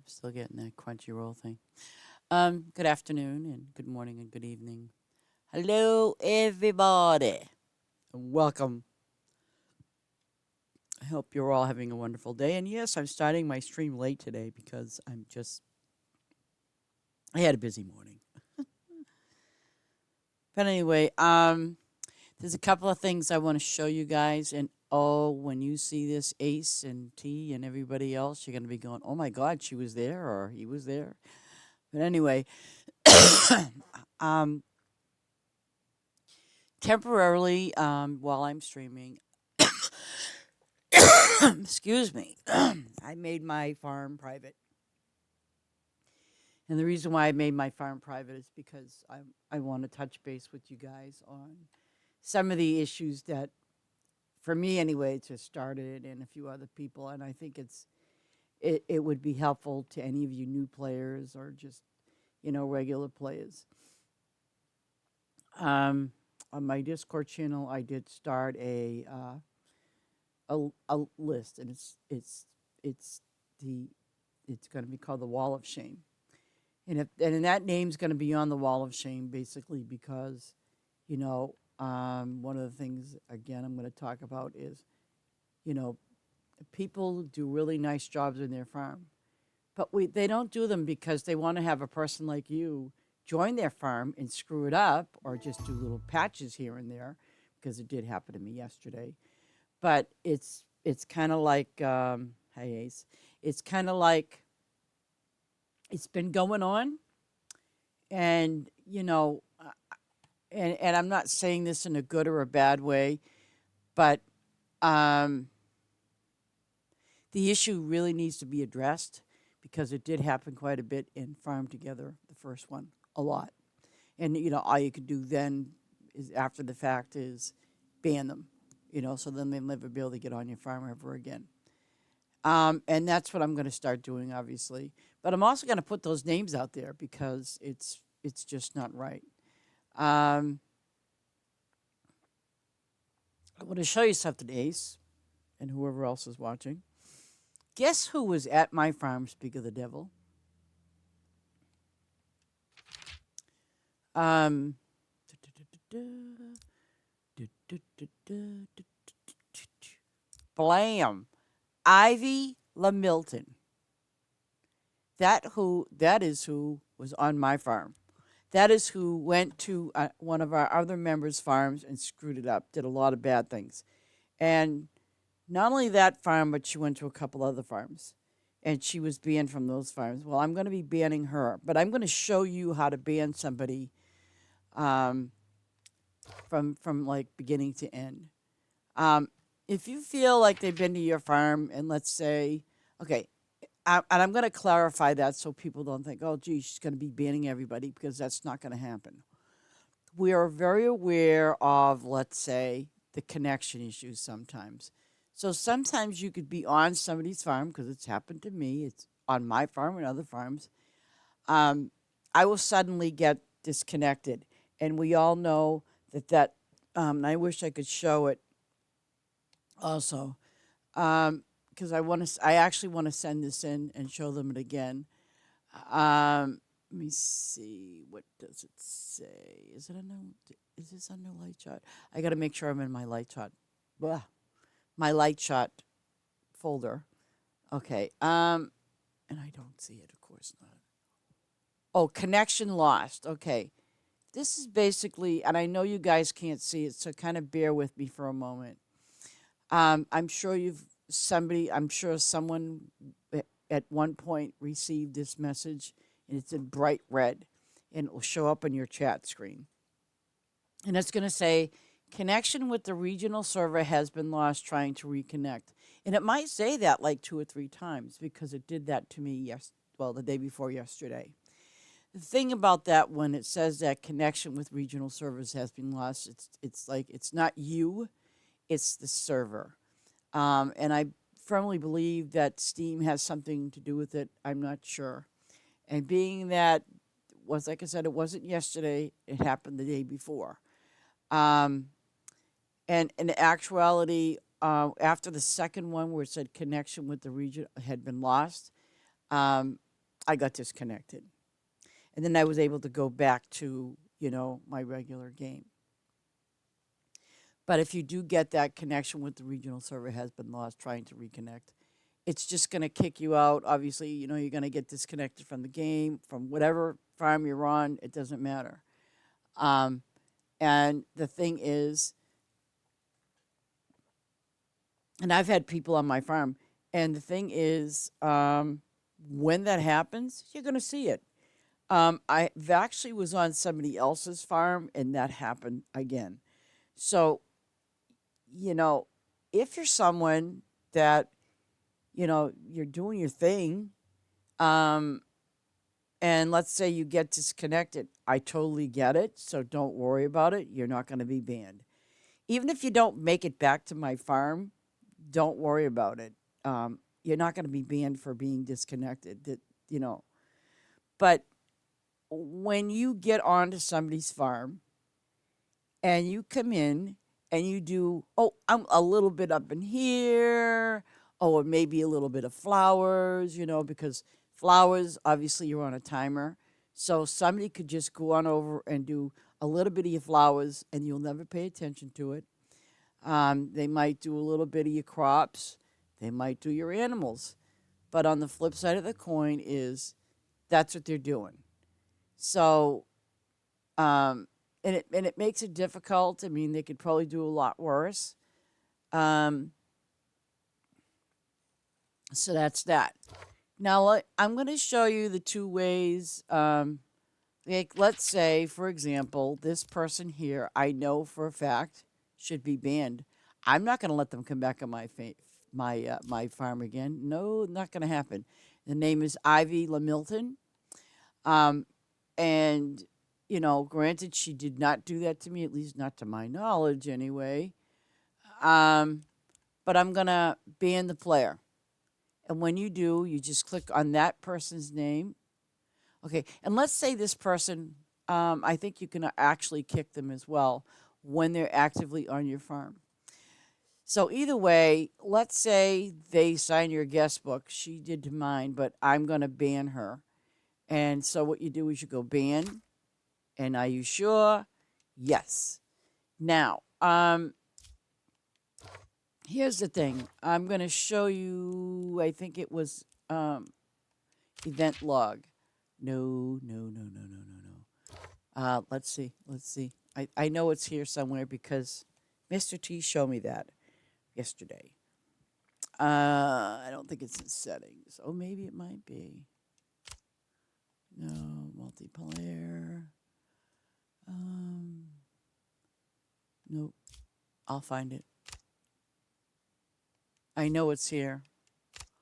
Still getting that Crunchyroll thing. Good afternoon and good morning and good evening. Hello, everybody. And welcome. I hope you're all having a wonderful day. And yes, I'm starting my stream late today because I had a busy morning. But anyway, there's a couple of things I want to show you guys. And oh, when you see this Ace and T and everybody else, you're going to be going, oh my God, she was there or he was there. But anyway, um, temporarily, while I'm streaming, excuse me, I made my farm private. And the reason why I made my farm private is because I want to touch base with you guys on some of the issues that, for me anyway, just started and a few other people. And I think it would be helpful to any of you new players or just, regular players. On my Discord channel, I did start a list, and it's the it's going to be called the Wall of Shame, and that name's going to be on the Wall of Shame basically because, one of the things again I'm going to talk about is, you know, people do really nice jobs in their farm, but they don't do them because they want to have a person like you join their farm and screw it up or just do little patches here and there because it did happen to me yesterday. But it's kind of like hey Ace, it's kind of like it's been going on, and and I'm not saying this in a good or a bad way, but um, the issue really needs to be addressed because it did happen quite a bit in Farm Together, the first one, a lot. And all you could do then is after the fact is ban them, so then they never be able to get on your farm ever again. And that's what I'm going to start doing, obviously. But I'm also going to put those names out there because it's just not right. Um, I want to show you something, Ace, and whoever else is watching. Guess who was at my farm? Speak of the devil. Um, Blam, Ivy LaMilton. That is who was on my farm. That is who went to one of our other members' farms and screwed it up. Did a lot of bad things, and not only that farm, but she went to a couple other farms, and she was banned from those farms. Well, I'm going to be banning her, but I'm going to show you how to ban somebody um, from like beginning to end. Um, if you feel like they've been to your farm, and let's say, okay, and I'm going to clarify that so people don't think, oh, gee, she's going to be banning everybody because that's not going to happen. We are very aware of, let's say, the connection issues sometimes. So sometimes you could be on somebody's farm because it's happened to me. It's on my farm and other farms. Um, I will suddenly get disconnected, and we all know that. I wish I could show it also because I actually want to send this in and show them it again. Let me see. What does it say? Is it under? Is this under light shot? I got to make sure I'm in my light shot. Blah, my light shot folder. Okay. And I don't see it. Of course not. Oh, connection lost. Okay. This is basically, and I know you guys can't see it, so kind of bear with me for a moment. I'm sure I'm sure someone at one point received this message and it's in bright red and it will show up on your chat screen. And it's going to say, connection with the regional server has been lost trying to reconnect. And it might say that like 2 or 3 times because it did that to me, the day before yesterday. The thing about that, when it says that connection with regional servers has been lost, it's like it's not you, it's the server. And I firmly believe that Steam has something to do with it. I'm not sure. And being that was, like I said, it wasn't yesterday, it happened the day before. Um, and in actuality, after the second one where it said connection with the region had been lost, um, I got disconnected. And then I was able to go back to, my regular game. But if you do get that connection with the regional server has been lost trying to reconnect, it's just going to kick you out. Obviously, you're going to get disconnected from the game, from whatever farm you're on. It doesn't matter. Um, and the thing is, and I've had people on my farm, and the thing is, when that happens, you're going to see it. I actually was on somebody else's farm, and that happened again. So, you know, if you're someone that, you're doing your thing, um, and let's say you get disconnected, I totally get it. So don't worry about it. You're not going to be banned. Even if you don't make it back to my farm, don't worry about it. You're not going to be banned for being disconnected. You know, but when you get onto somebody's farm and you come in and you do, oh, I'm a little bit up in here, or maybe a little bit of flowers, because flowers, obviously, you're on a timer. So somebody could just go on over and do a little bit of your flowers and you'll never pay attention to it. They might do a little bit of your crops, they might do your animals. But on the flip side of the coin is that's what they're doing. So, and it makes it difficult. I mean, they could probably do a lot worse. Um, so that's that. Now I'm going to show you the two ways. Like, let's say, for example, this person here, I know for a fact should be banned. I'm not going to let them come back on my farm again. No, not going to happen. The name is Ivy Lamilton. Um, and granted, she did not do that to me, at least not to my knowledge, anyway. Um, but I'm gonna ban the player, and when you do, you just click on that person's name. Okay, and let's say this person, I think you can actually kick them as well when they're actively on your farm. So either way, let's say they sign your guest book. She did to mine, but I'm going to ban her. And so what you do is you go ban, and are you sure? Yes. Now, here's the thing. I'm going to show you, I think it was event log. No, no, no, no, no, no, no. Let's see. Let's see. I know it's here somewhere because Mr. T showed me that yesterday. I don't think it's in settings. Oh, maybe it might be. No, multiplayer. Nope. I'll find it. I know it's here.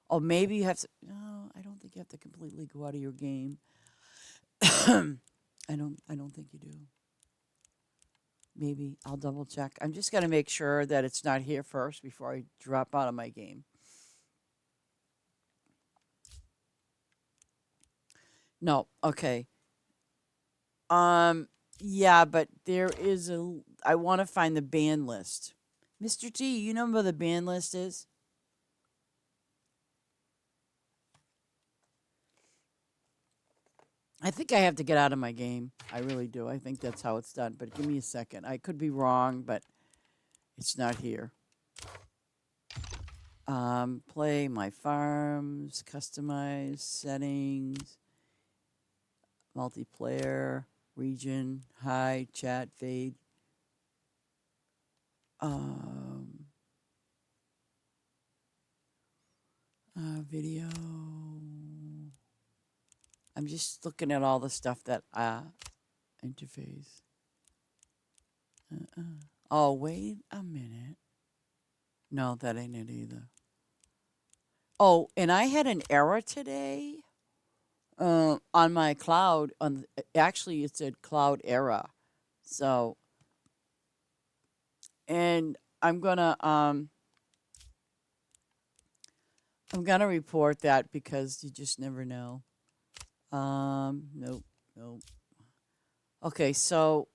Oh, maybe you have to. No, I don't think you have to completely go out of your game. I don't think you do. Maybe I'll double check. I'm just gonna make sure that it's not here first before I drop out of my game. No, okay. Yeah, but there is I want to find the ban list. Mr. T, you know where the ban list is? I think I have to get out of my game. I really do. I think that's how it's done. But give me a second. I could be wrong, but it's not here. Play my farms, customize settings, multiplayer, region, hide, chat, fade. Video. I'm just looking at all the stuff that interface. Oh, wait a minute. No, that ain't it either. Oh, and I had an error today on my cloud. Actually, it said cloud error. So, and I'm gonna report that because you just never know. Nope, nope. Okay, so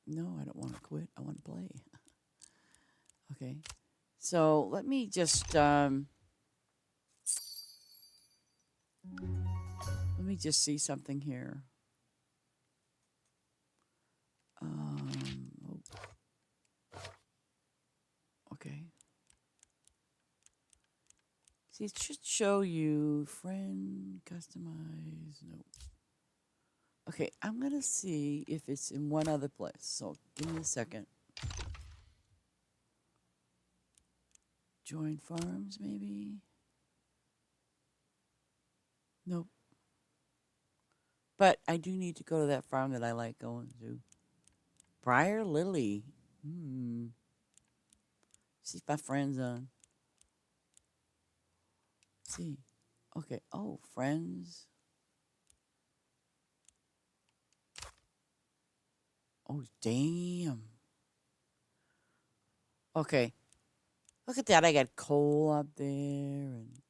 no, I don't want to quit. I want to play. Okay, so let me just Let me just see something here. Oh, okay. See, it should show you friend, customize. No. Okay, I'm going to see if it's in one other place. So give me a second. Join farms, maybe? Nope. But I do need to go to that farm that I like going to. Briar Lily. See if my friend's on. See. Okay. Oh, friends. Oh, damn. Okay. Look at that. I got coal up there, and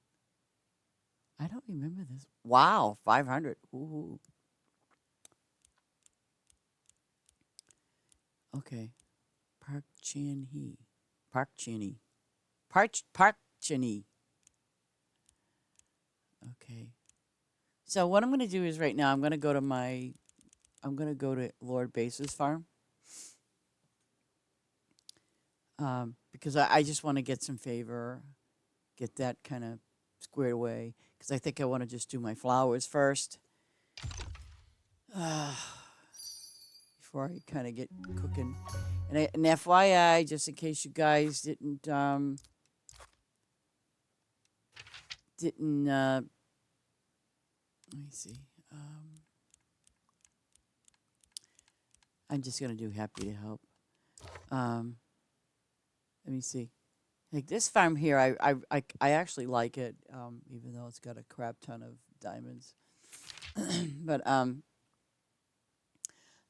I don't remember this. Wow, 500. Ooh. Okay. Park Chan Hee. Park Chinny. Park Chinny. Okay. So what I'm going to do is right now I'm going to go to Lord Base's farm. Because I just want to get some favor, get that kind of squared away. Because I think I want to just do my flowers first. Before I kind of get cooking. And FYI, just in case you guys didn't let me see. I'm just gonna do happy to help. Let me see. Like this farm here, I actually like it, even though it's got a crap ton of diamonds. But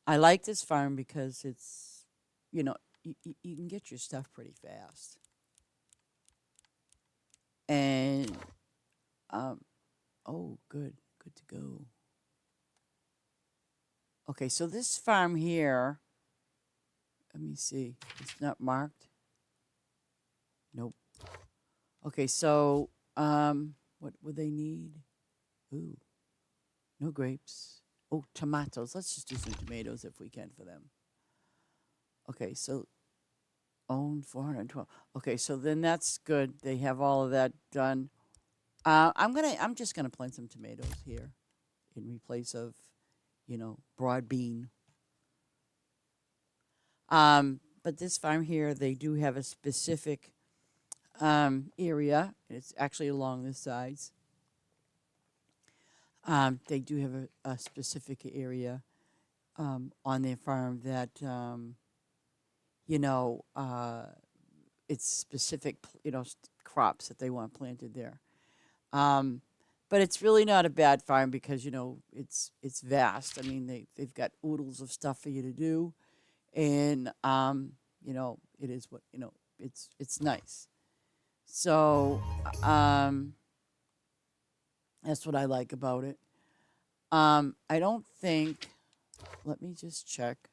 I like this farm because it's, you know, you can get your stuff pretty fast. And oh, good to go. Okay, so this farm here, let me see. It's not marked. Nope. Okay, so what would they need? Ooh, no grapes. Oh, tomatoes. Let's just do some tomatoes if we can for them. Okay, so own 412. Okay, so then that's good. They have all of that done. I'm just gonna plant some tomatoes here in place of, broad bean. But this farm here, they do have a specific area. It's actually along the sides. They do have a specific area on their farm that, it's specific, crops that they want planted there. But it's really not a bad farm because, it's vast. I mean, they've got oodles of stuff for you to do. And, it is what, it's nice. So, that's what I like about it. I don't think, let me just check.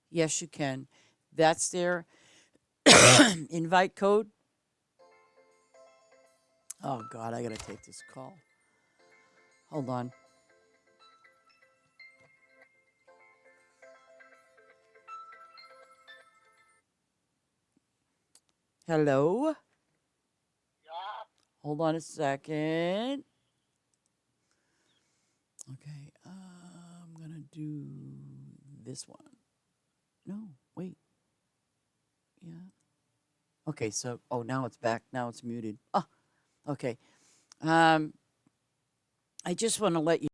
Yes, you can. That's their invite code. Oh, God, I got to take this call. Hold on. Hello? Hold on a second. Okay, I'm going to do this one. No, wait. Yeah. Okay, so, now it's back. Now it's muted. Oh, okay. I just want to let you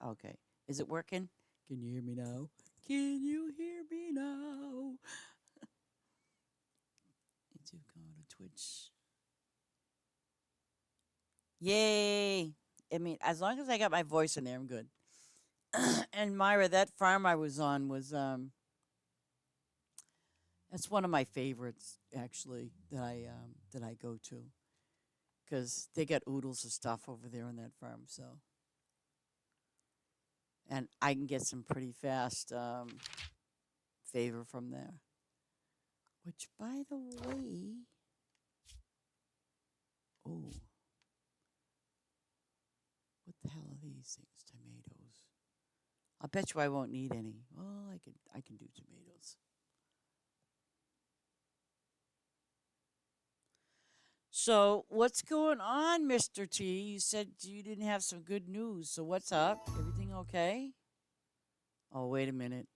Okay. Is it working? Can you hear me now? Can you hear me now? Need to go to Twitch. Yay! I mean, as long as I got my voice in there, I'm good. And Myra, that farm I was on was that's one of my favorites actually that I go to because they got oodles of stuff over there on that farm. So, and I can get some pretty fast favor from there. Which, by the way, oh, what the hell are these things? Tomatoes. I bet you I won't need any. Well, I can do tomatoes. So, what's going on, Mr. T? You said you didn't have some good news. So, what's up? Everything okay? Oh, wait a minute.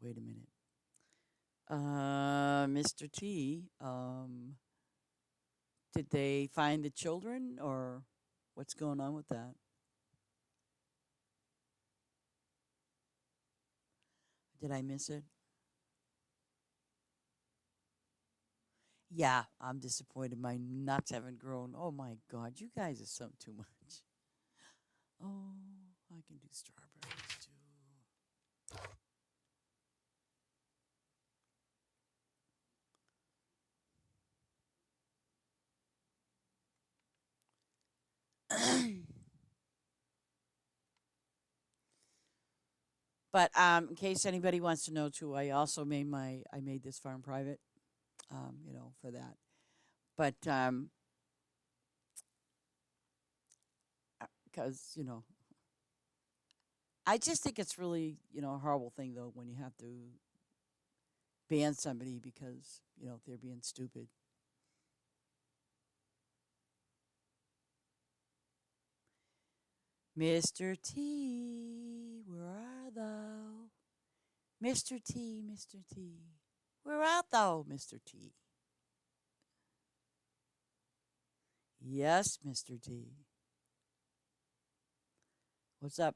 Wait a minute. Mr. T, did they find the children or what's going on with that? Did I miss it? Yeah, I'm disappointed. My nuts haven't grown. Oh my God, you guys are some too much. Oh, I can do strawberries too. But in case anybody wants to know too, I made this farm private. For that. But because I just think it's really a horrible thing though when you have to ban somebody because they're being stupid. Mr. T, where art thou? Mr. T, Mr. T, where art thou, Mr. T? Yes, Mr. T. What's up?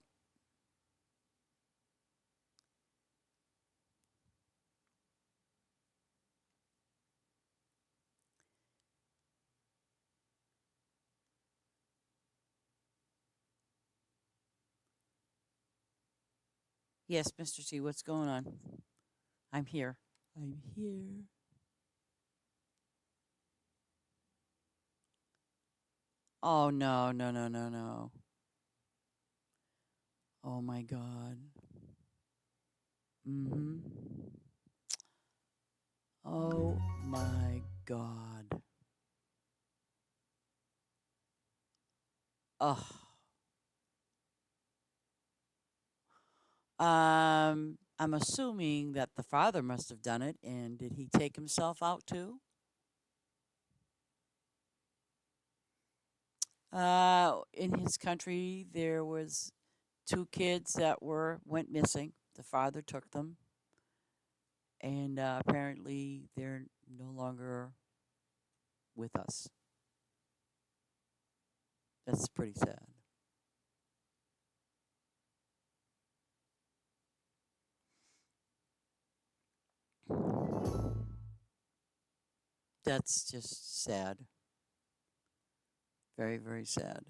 Yes, Mr. T, what's going on? I'm here. I'm here. Oh, no, no, no, no, no. Oh, my God. Mm-hmm. Oh, my God. Oh. I'm assuming that the father must have done it, and did he take himself out too? In his country, there was two kids that went missing. The father took them, and apparently they're no longer with us. That's pretty sad. That's just sad. Very, very sad.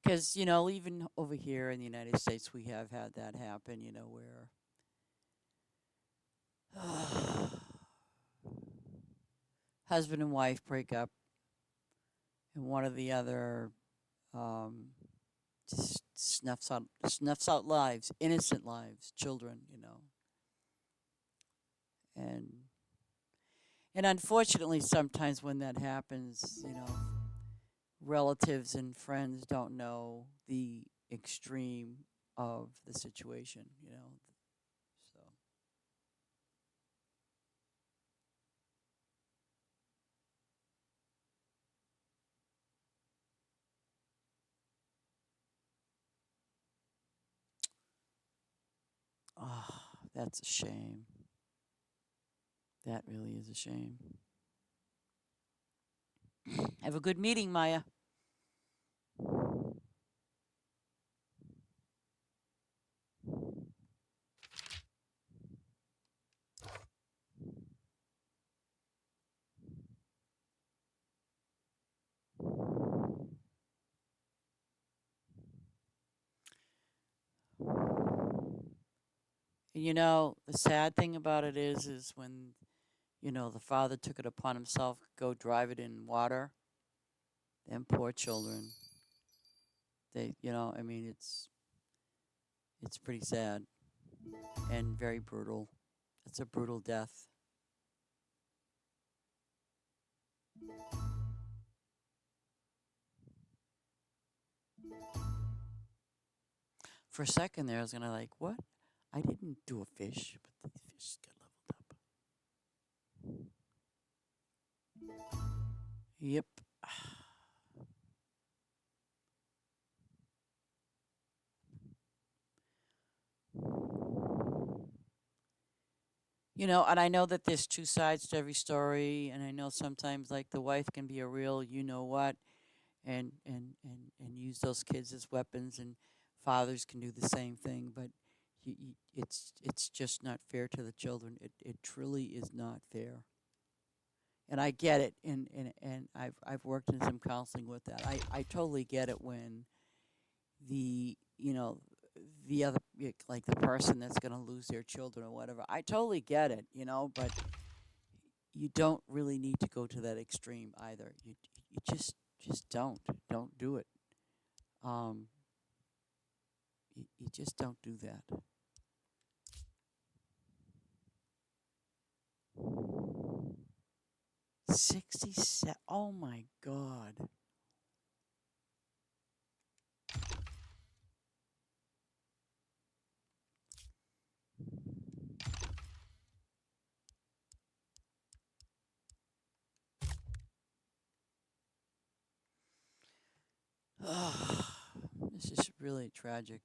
Because, even over here in the United States, we have had that happen, where husband and wife break up, and one or the other um, just snuffs out lives, innocent lives, children, and and unfortunately, sometimes when that happens, relatives and friends don't know the extreme of the situation, So, that's a shame. That really is a shame. Have a good meeting, Maya. And the sad thing about it is when, the father took it upon himself to go drive it in water, them poor children, I mean, it's pretty sad and very brutal. It's a brutal death. For a second there, I was gonna like, what? I didn't do a fish, but the fish got leveled up. Yep. And I know that there's two sides to every story, and I know sometimes like the wife can be a real you know what, and use those kids as weapons, and fathers can do the same thing, but it's just not fair to the children. It truly is not fair. And I get it, and I've worked in some counseling with that. I totally get it when the you know the other, like the person that's going to lose their children or whatever. I totally get it, but you don't really need to go to that extreme either. You just don't do it. Um, you just don't do that. 67. Oh my God. This is really tragic.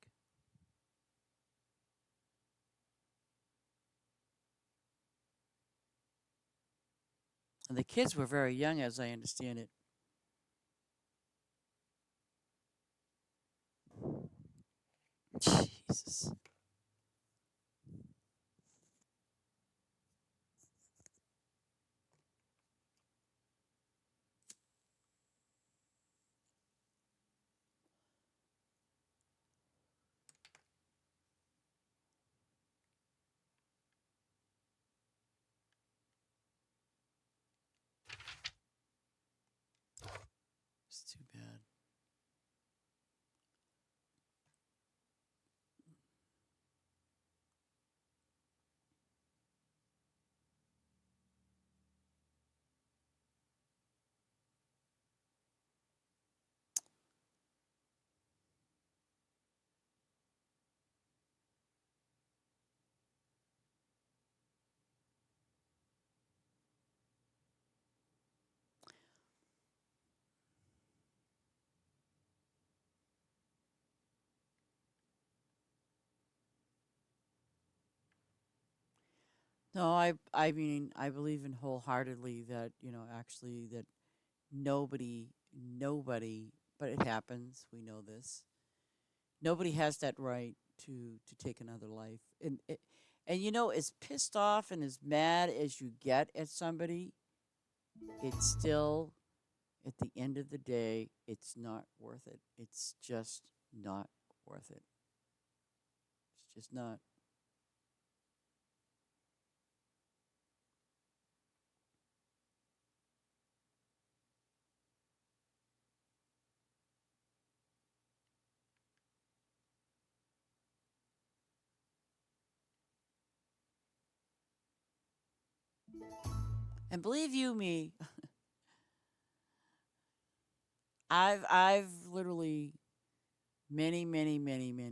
And the kids were very young, as I understand it. Jesus. It's too bad. No, I mean, I believe in wholeheartedly that, actually that nobody, but it happens. We know this. Nobody has that right to take another life. And as pissed off and as mad as you get at somebody, it's still at the end of the day, it's not worth it. It's just not worth it. It's just not. And believe you me, I've literally many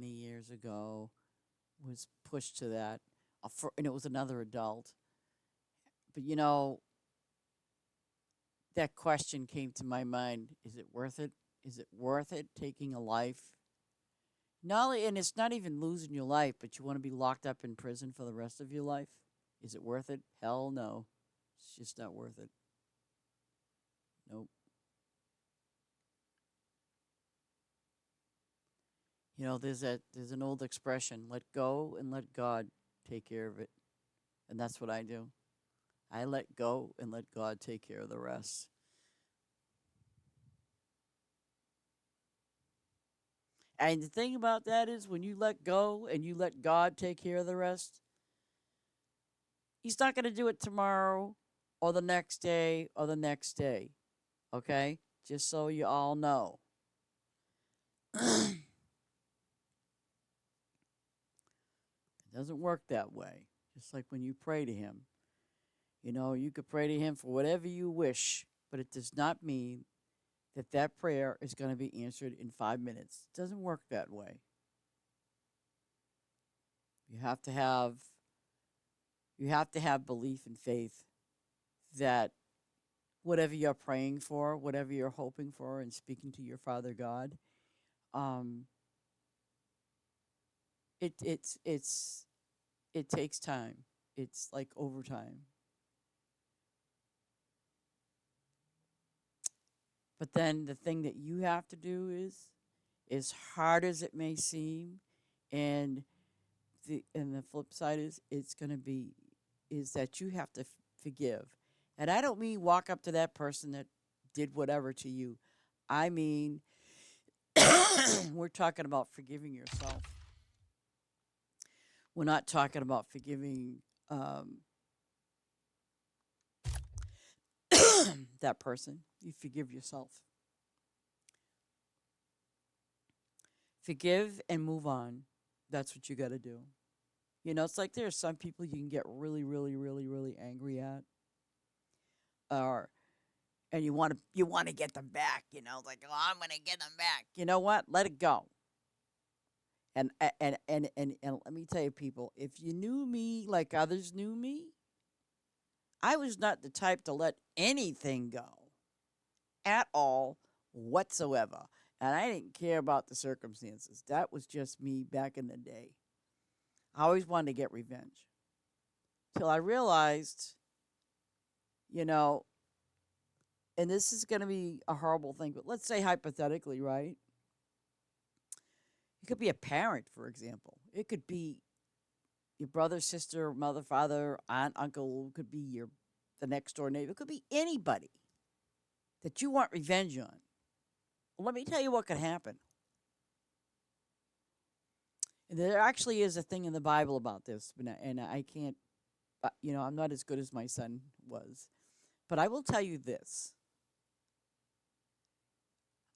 years ago was pushed to that, and it was another adult. But that question came to my mind: is it worth it? Is it worth it taking a life? Not only, and it's not even losing your life, but you want to be locked up in prison for the rest of your life. Is it worth it? Hell no. It's just not worth it. Nope. There's an old expression: let go and let God take care of it. And that's what I do. I let go and let God take care of the rest. And the thing about that is when you let go and you let God take care of the rest, He's not going to do it tomorrow or the next day or the next day. Okay? Just so you all know. It doesn't work that way. Just like when you pray to Him. You could pray to Him for whatever you wish, but it does not mean that that prayer is going to be answered in 5 minutes. It doesn't work that way. You have to have belief and faith that whatever you're praying for, whatever you're hoping for, and speaking to your Father God, um, it takes time. It's like overtime. But then the thing that you have to do is, as hard as it may seem, and the flip side is that you have to forgive. And I don't mean walk up to that person that did whatever to you. I mean, we're talking about forgiving yourself. We're not talking about forgiving that person. You forgive yourself. Forgive and move on. That's what you got to do. It's like there are some people you can get really, really, really, really angry at, or and you want to get them back. Like, oh, I'm gonna get them back. You know what? Let it go. And let me tell you, people, if you knew me like others knew me, I was not the type to let anything go at all whatsoever. And I didn't care about the circumstances. That was just me back in the day. I always wanted to get revenge. Till I realized, you know, and this is going to be a horrible thing, but let's say hypothetically, right? It could be a parent, for example. It could be your brother, sister, mother, father, aunt, uncle. It could be the next door neighbor. It could be anybody that you want revenge on. Well, let me tell you what could happen. And there actually is a thing in the Bible about this, and I can't, I'm not as good as my son was. But I will tell you this.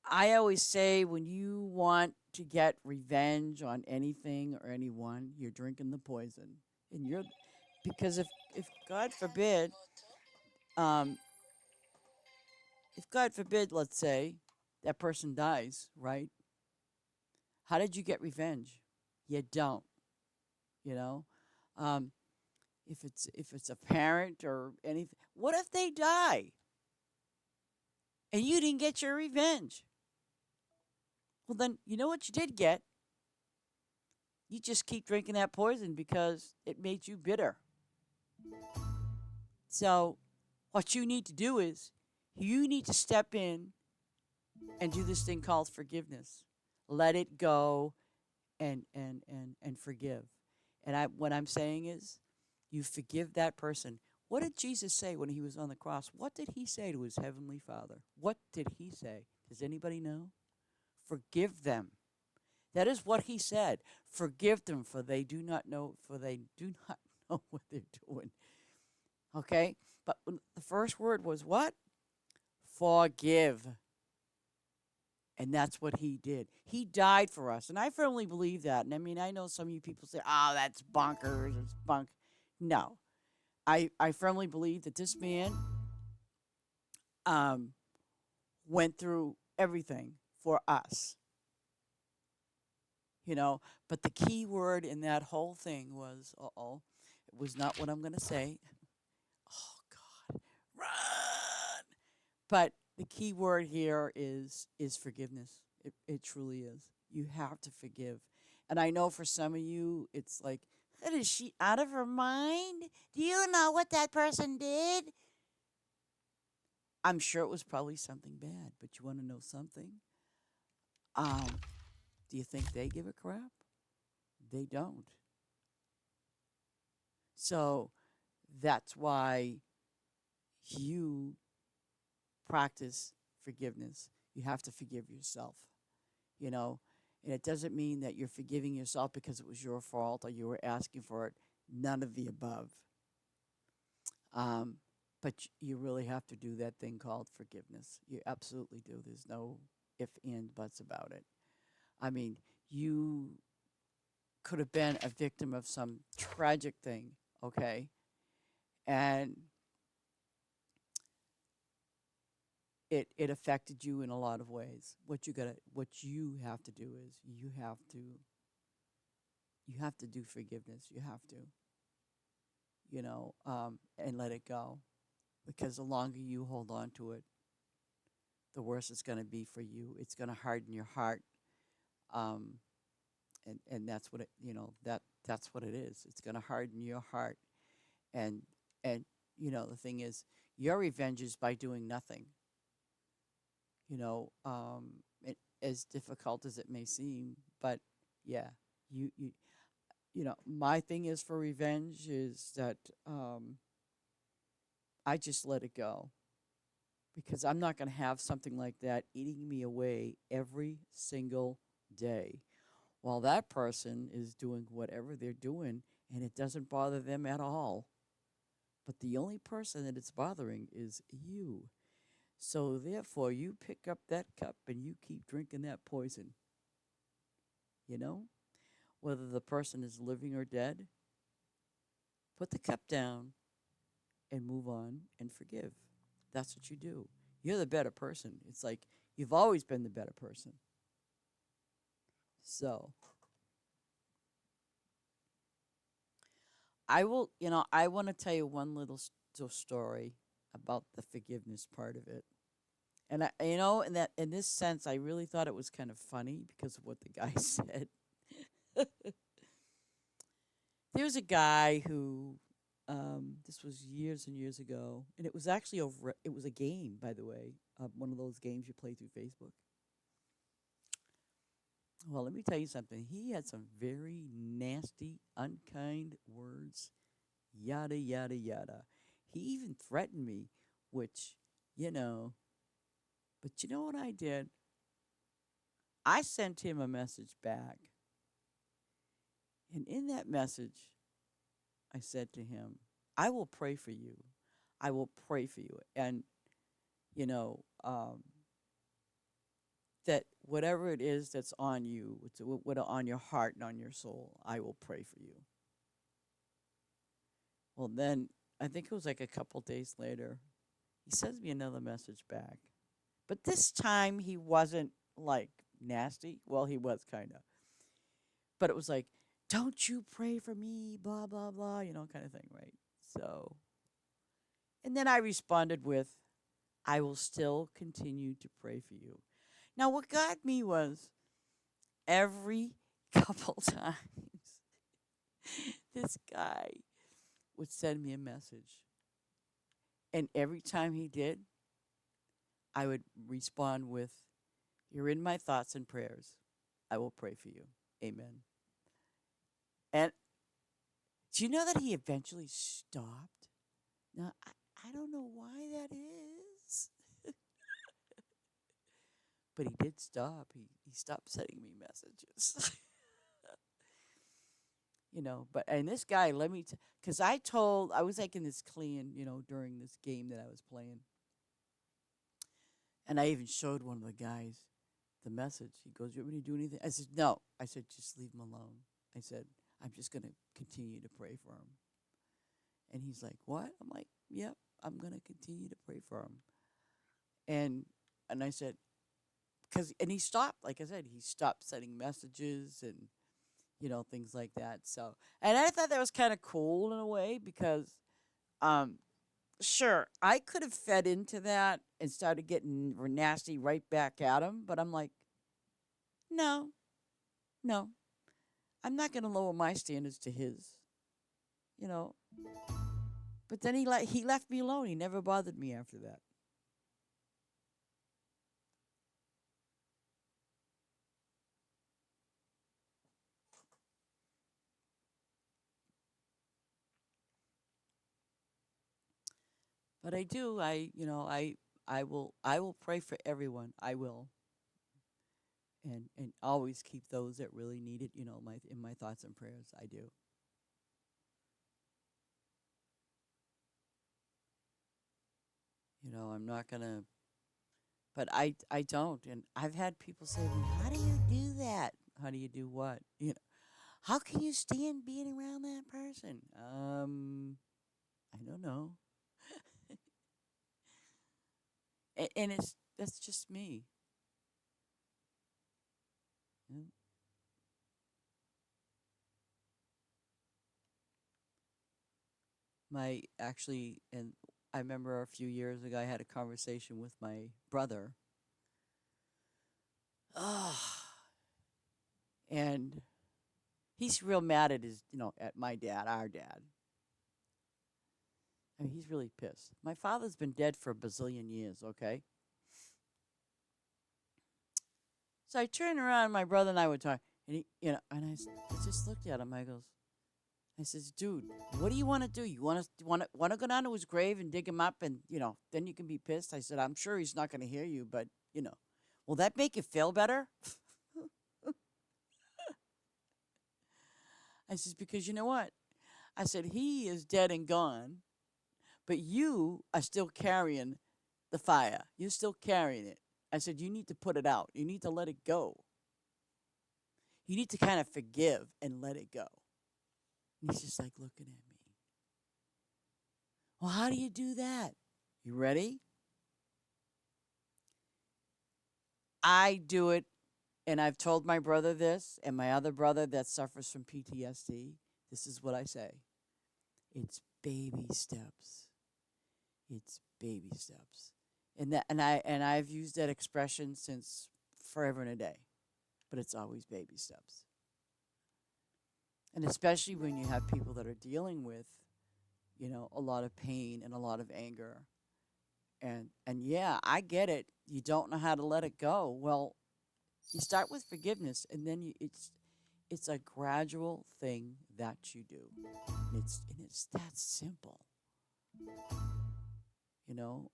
I always say when you want to get revenge on anything or anyone, you're drinking the poison. And because if God forbid, um, if God forbid, let's say, that person dies, right? How did you get revenge? You don't, you know? Um, if it's a parent or anything, what if they die and you didn't get your revenge? Well, then you know what you did get? You just keep drinking that poison because it made you bitter. So, what you need to do is you need to step in and do this thing called forgiveness. Let it go and forgive. And what I'm saying is you forgive that person. What did Jesus say when he was on the cross? What did he say to his heavenly Father? What did he say? Does anybody know? Forgive them. That is what he said. Forgive them, for they do not know what they're doing. Okay? But the first word was what? Forgive. And that's what he did. He died for us. And I firmly believe that. And I mean, I know some of you people say, oh, that's bonkers. It's bunk. No. I firmly believe that this man um, went through everything for us. But the key word in that whole thing was, it was not what I'm going to say. Oh, God, run. But the key word here is forgiveness. It truly is. You have to forgive. And I know for some of you, it's like, is she out of her mind? Do you know what that person did? I'm sure it was probably something bad, but you want to know something? Um, do you think they give a crap? They don't. So that's why you practice forgiveness. You have to forgive yourself, you know. And it doesn't mean that you're forgiving yourself because it was your fault or you were asking for it. None of the above. Um, but you really have to do that thing called forgiveness. You absolutely do. There's no if and buts about it. I mean, you could have been a victim of some tragic thing, okay? And it affected you in a lot of ways. What you have to do is you have to do forgiveness. You have to, and let it go. Because the longer you hold on to it, the worse it's going to be for you. It's going to harden your heart. Um, and that's what that's what it is. It's going to harden your heart. And, and, the thing is, your revenge is by doing nothing, as difficult as it may seem. But yeah, you, you, my thing is for revenge is that I just let it go because I'm not going to have something like that eating me away every single day while that person is doing whatever they're doing and it doesn't bother them at all. But the only person that it's bothering is you. So therefore, you pick up that cup and you keep drinking that poison, you know? Whether the person is living or dead, put the cup down and move on and forgive. That's what you do. You're the better person. It's like you've always been the better person. So I want to tell you one little story about the forgiveness part of it. And in this sense, I really thought it was kind of funny because of what the guy said. There was a guy who, this was years and years ago, and it was actually over. It was a game, by the way, one of those games you play through Facebook. Well, let me tell you something. He had some very nasty, unkind words, yada yada yada. He even threatened me, which, you know, but you know what I did? I sent him a message back, and in that message, I said to him, "I will pray for you. I will pray for you." And you know, that whatever it is that's on you, what on your heart and on your soul, I will pray for you. Well, then I think it was like a couple days later, he sends me another message back, but this time he wasn't like nasty. Well, he was kind of, but it was like, "Don't you pray for me?" Blah blah blah, kind of thing, right? So, and then I responded with, "I will still continue to pray for you." Now, what got me was every couple times this guy would send me a message. And every time he did, I would respond with, "You're in my thoughts and prayers. I will pray for you. Amen." And do you know that he eventually stopped? Now, I don't know why that is, but he did stop. He stopped sending me messages. But and this guy, let me, because I was like in this clan, during this game that I was playing. And I even showed one of the guys the message. He goes, "You want me to do anything?" I said, "No." I said, "Just leave him alone." I said, "I'm just going to continue to pray for him." And he's like, "What?" I'm like, "Yep, I'm going to continue to pray for him." And I said, and he stopped, like I said, he stopped sending messages and, things like that. So, and I thought that was kind of cool in a way because, um, sure, I could have fed into that and started getting nasty right back at him, but I'm like, no, no, I'm not going to lower my standards to his, you know. But then he left me alone. He never bothered me after that. But I do. I will pray for everyone. I will, and always keep those that really need it. In my thoughts and prayers. I do. I'm not gonna. But I don't, and I've had people say to me, "How do you do that? How do you do what? How can you stand being around that person?" I don't know, and it's that's just me. Yeah. My actually, and I remember a few years ago, I had a conversation with my brother. And he's real mad at at my dad, our dad. I mean, he's really pissed. My father's been dead for a bazillion years, okay? So I turned around, my brother and I were talking, and I just looked at him. I says, dude, what do you want to do? You want to go down to his grave and dig him up, and then you can be pissed. I said, I'm sure he's not going to hear you, but will that make you feel better? I says, because you know what? I said, he is dead and gone, but you are still carrying the fire. You're still carrying it. I said, you need to put it out. You need to let it go. You need to kind of forgive and let it go. And he's just like looking at me. Well, how do you do that? You ready? I do it, and I've told my brother this, and my other brother that suffers from PTSD. This is what I say. It's baby steps. It's baby steps. And I've used that expression since forever and a day. But it's always baby steps. And especially when you have people that are dealing with, a lot of pain and a lot of anger. And yeah, I get it. You don't know how to let it go. Well, you start with forgiveness, and then it's a gradual thing that you do. And it's that simple. You know.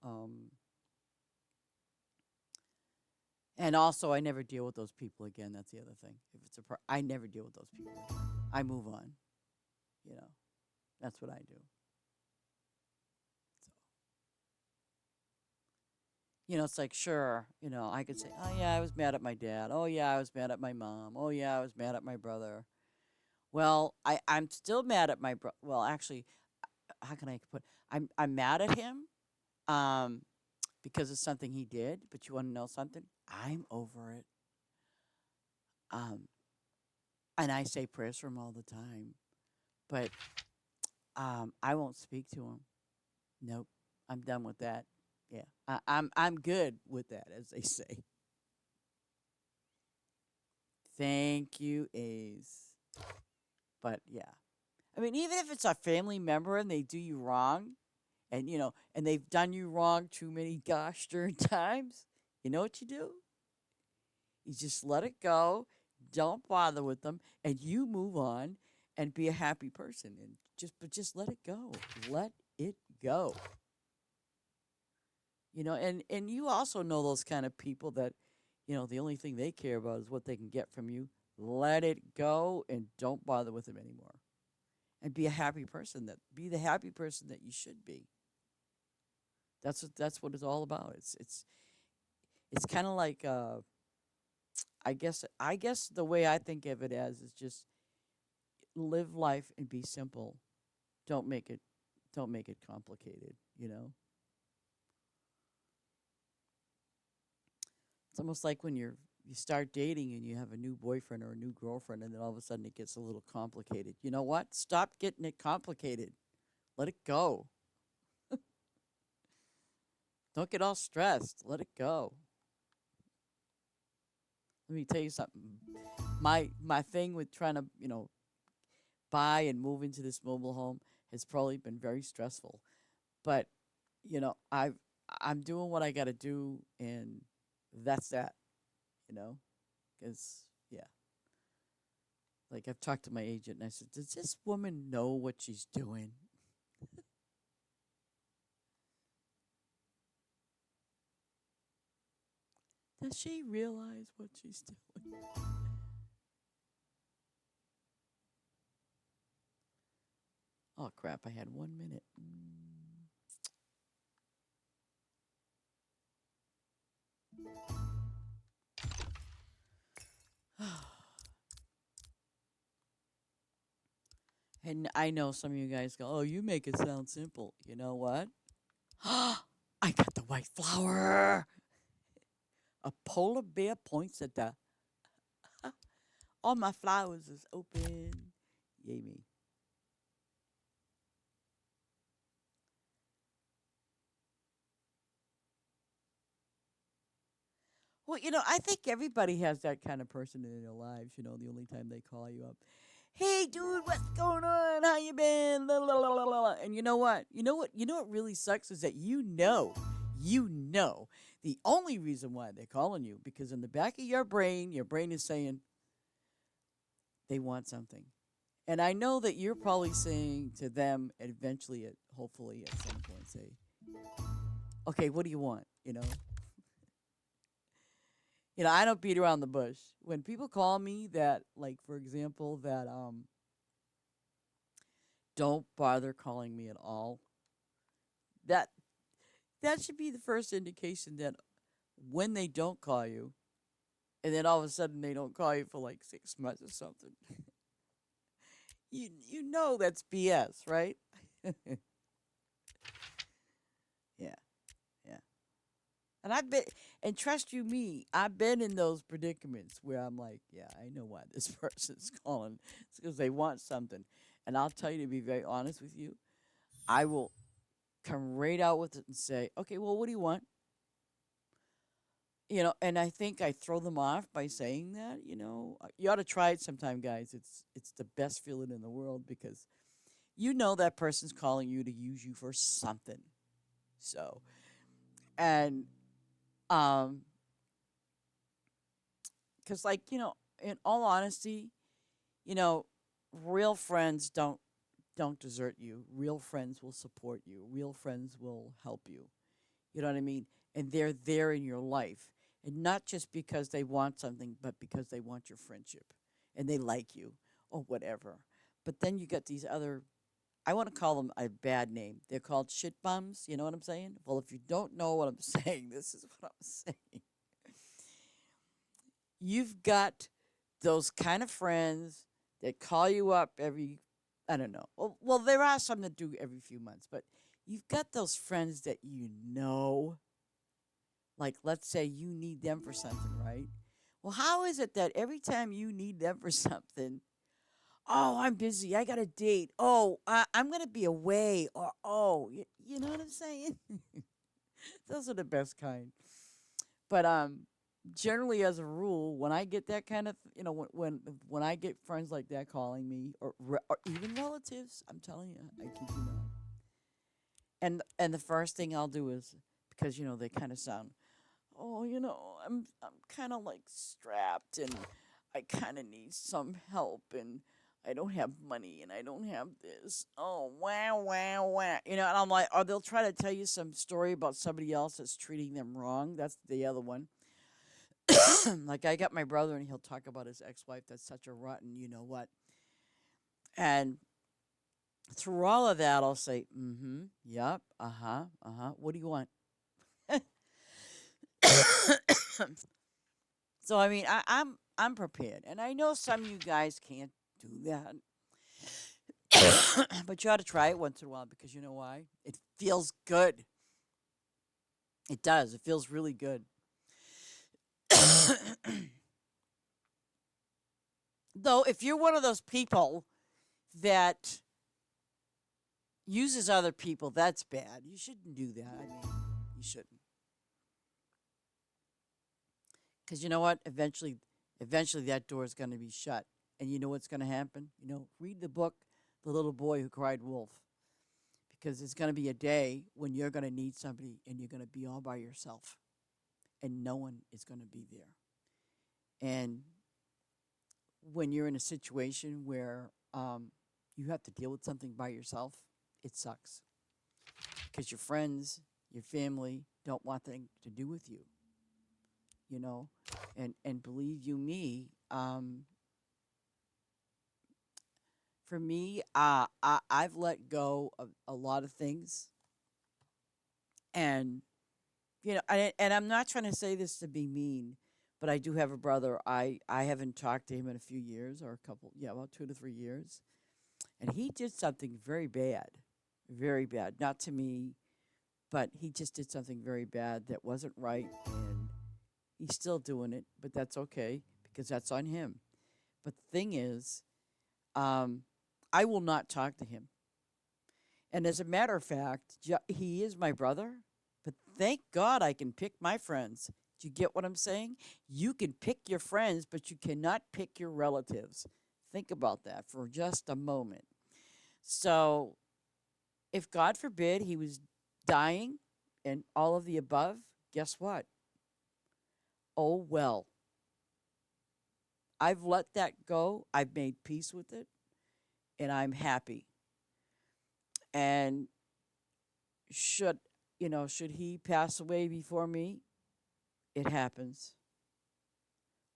And also, I never deal with those people again. That's the other thing. If it's I never deal with those people again. I move on. You know, that's what I do. So, it's like, sure, I could say, oh, yeah, I was mad at my dad. Oh, yeah, I was mad at my mom. Oh, yeah, I was mad at my brother. Well, I'm still mad at my brother. Well, actually, how can I put I'm mad at him um, because of something he did. But you want to know something? I'm over it. Um, and I say prayers for him all the time. But I won't speak to him. Nope. I'm done with that. Yeah. I'm good with that, as they say. Thank you, Ace. But yeah. I mean, even if it's a family member and they do you wrong, and and they've done you wrong too many gosh darn times, you know what you do? You just let it go. Don't bother with them, and you move on and be a happy person. And just let it go. Let it go. And you also know those kind of people that, the only thing they care about is what they can get from you. Let it go and don't bother with them anymore. And be a happy person be the happy person that you should be. That's what it's all about. It's kind of like I guess the way I think of it as is just live life and be simple. Don't make it don't make it complicated. It's almost like when you start dating and you have a new boyfriend or a new girlfriend, and then all of a sudden it gets a little complicated. You know what? Stop getting it complicated. Let it go. Don't get all stressed. Let it go. Let me tell you something. My thing with trying to, buy and move into this mobile home has probably been very stressful. But, I'm doing what I got to do, and that's that, you know, because yeah, like I've talked to my agent and I said, does this woman know what she's doing? Does she realize what she's doing? Oh crap! I had 1 minute. And I know some of you guys go, "Oh, you make it sound simple." You know what? I got the white flower. A polar bear points at the. All my flowers is open. Yay me. Well, I think everybody has that kind of person in their lives. The only time they call you up, "Hey, dude, what's going on? How you been?" La, la, la, la, la, la." And you know what? You know what really sucks is that the only reason why they're calling you because in the back of your brain is saying they want something. And I know that you're probably saying to them eventually, hopefully at some point, say, "Okay, what do you want?" I don't beat around the bush. When people call me that, like for example, that don't bother calling me at all, that that should be the first indication that when they don't call you, and then all of a sudden they don't call you for like 6 months or something, you know that's BS, right? Yeah, yeah. And I've been, and trust you me, I've been in those predicaments where I'm like, yeah, I know why this person's calling. It's because they want something. And I'll tell you to be very honest with you, I will come right out with it and say, okay, well, what do you want? And I think I throw them off by saying that. You ought to try it sometime, guys. It's the best feeling in the world because you know that person's calling you to use you for something. So, and um, because in all honesty, you know, real friends don't desert you. Real friends will support you. Real friends will help you. You know what I mean? And they're there in your life. And not just because they want something, but because they want your friendship and they like you or whatever. But then you got these other, I want to call them a bad name. They're called shit bums. You know what I'm saying? Well, if you don't know what I'm saying, this is what I'm saying. You've got those kind of friends that call you up every, I don't know. Well, there are some that do every few months, but you've got those friends that like let's say you need them for something, right? Well, how is it that every time you need them for something, oh, I'm busy, I got a date, oh, I'm going to be away, or oh, you know what I'm saying? Those are the best kind. But generally, as a rule, when I get that kind of, when I get friends like that calling me, or even relatives, I'm telling you, I kid you not. And the first thing I'll do is because they kind of sound, oh, I'm kind of like strapped, and I kind of need some help, and I don't have money, and I don't have this. Oh, wow, wow, wow. And I'm like, or they'll try to tell you some story about somebody else that's treating them wrong. That's the other one. Like I got my brother, and he'll talk about his ex-wife. That's such a rotten, you know what? And through all of that, I'll say, mm-hmm, yep, uh-huh, uh-huh. What do you want? So I mean, I'm prepared, and I know some of you guys can't do that, but you ought to try it once in a while because you know why? It feels good. It does. It feels really good. Though, if you're one of those people that uses other people, that's bad. You shouldn't do that. I mean, you shouldn't. Because you know what? Eventually that door is going to be shut. And you know what's going to happen? Read the book, The Little Boy Who Cried Wolf. Because it's going to be a day when you're going to need somebody and you're going to be all by yourself. And no one is going to be there. And when you're in a situation where you have to deal with something by yourself, it sucks. Because your friends, your family don't want anything to do with you. you know, and believe you me, for me, I've let go of a lot of things, and and I'm not trying to say this to be mean, but I do have a brother. I haven't talked to him in a few years, or a couple, yeah, about 2 to 3 years, And he did something very bad, very bad. Not to me, but he just did something very bad that wasn't right. And he's still doing it, but that's okay because that's on him. But the thing is, um, I will not talk to him. And as a matter of fact, he is my brother, but thank God I can pick my friends. Do you get what I'm saying? You can pick your friends, but you cannot pick your relatives. Think about that for just a moment. So, if God forbid he was dying and all of the above, guess what? Oh, well. I've let that go. I've made peace with it, and I'm happy. And should, should he pass away before me, it happens.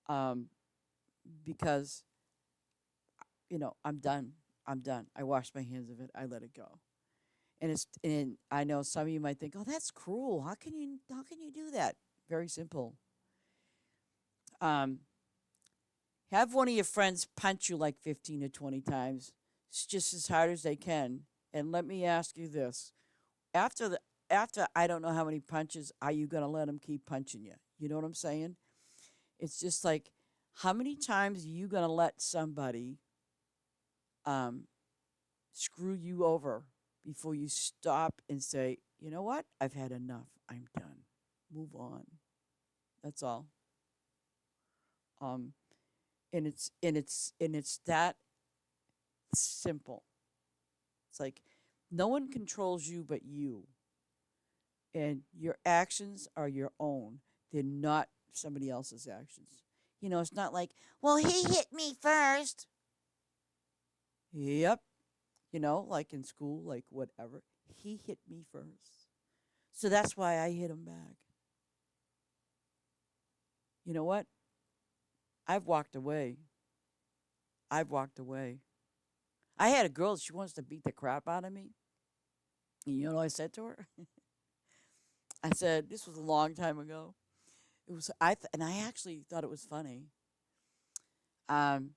Um, because, I'm done. I'm done. I wash my hands of it. I let it go. And I know some of you might think, "Oh, that's cruel. How can you do that?" Very simple. Um, have one of your friends punch you like 15 to 20 times, just as hard as they can. And let me ask you this. After the after I don't know how many punches, are you going to let them keep punching you? You know what I'm saying? It's just like, how many times are you going to let somebody um, screw you over before you stop and say, "You know what? I've had enough. I'm done. Move on." That's all. Um, and it's that simple. It's like no one controls you but you, and your actions are your own. They're not somebody else's actions. It's not like, "Well, he hit me first." Yep. Like in school, like whatever. He hit me first. So that's why I hit him back. You know what? I've walked away. I've walked away. I had a girl, she wants to beat the crap out of me. And you know what I said to her? I said, this was a long time ago. And I actually thought it was funny. Um,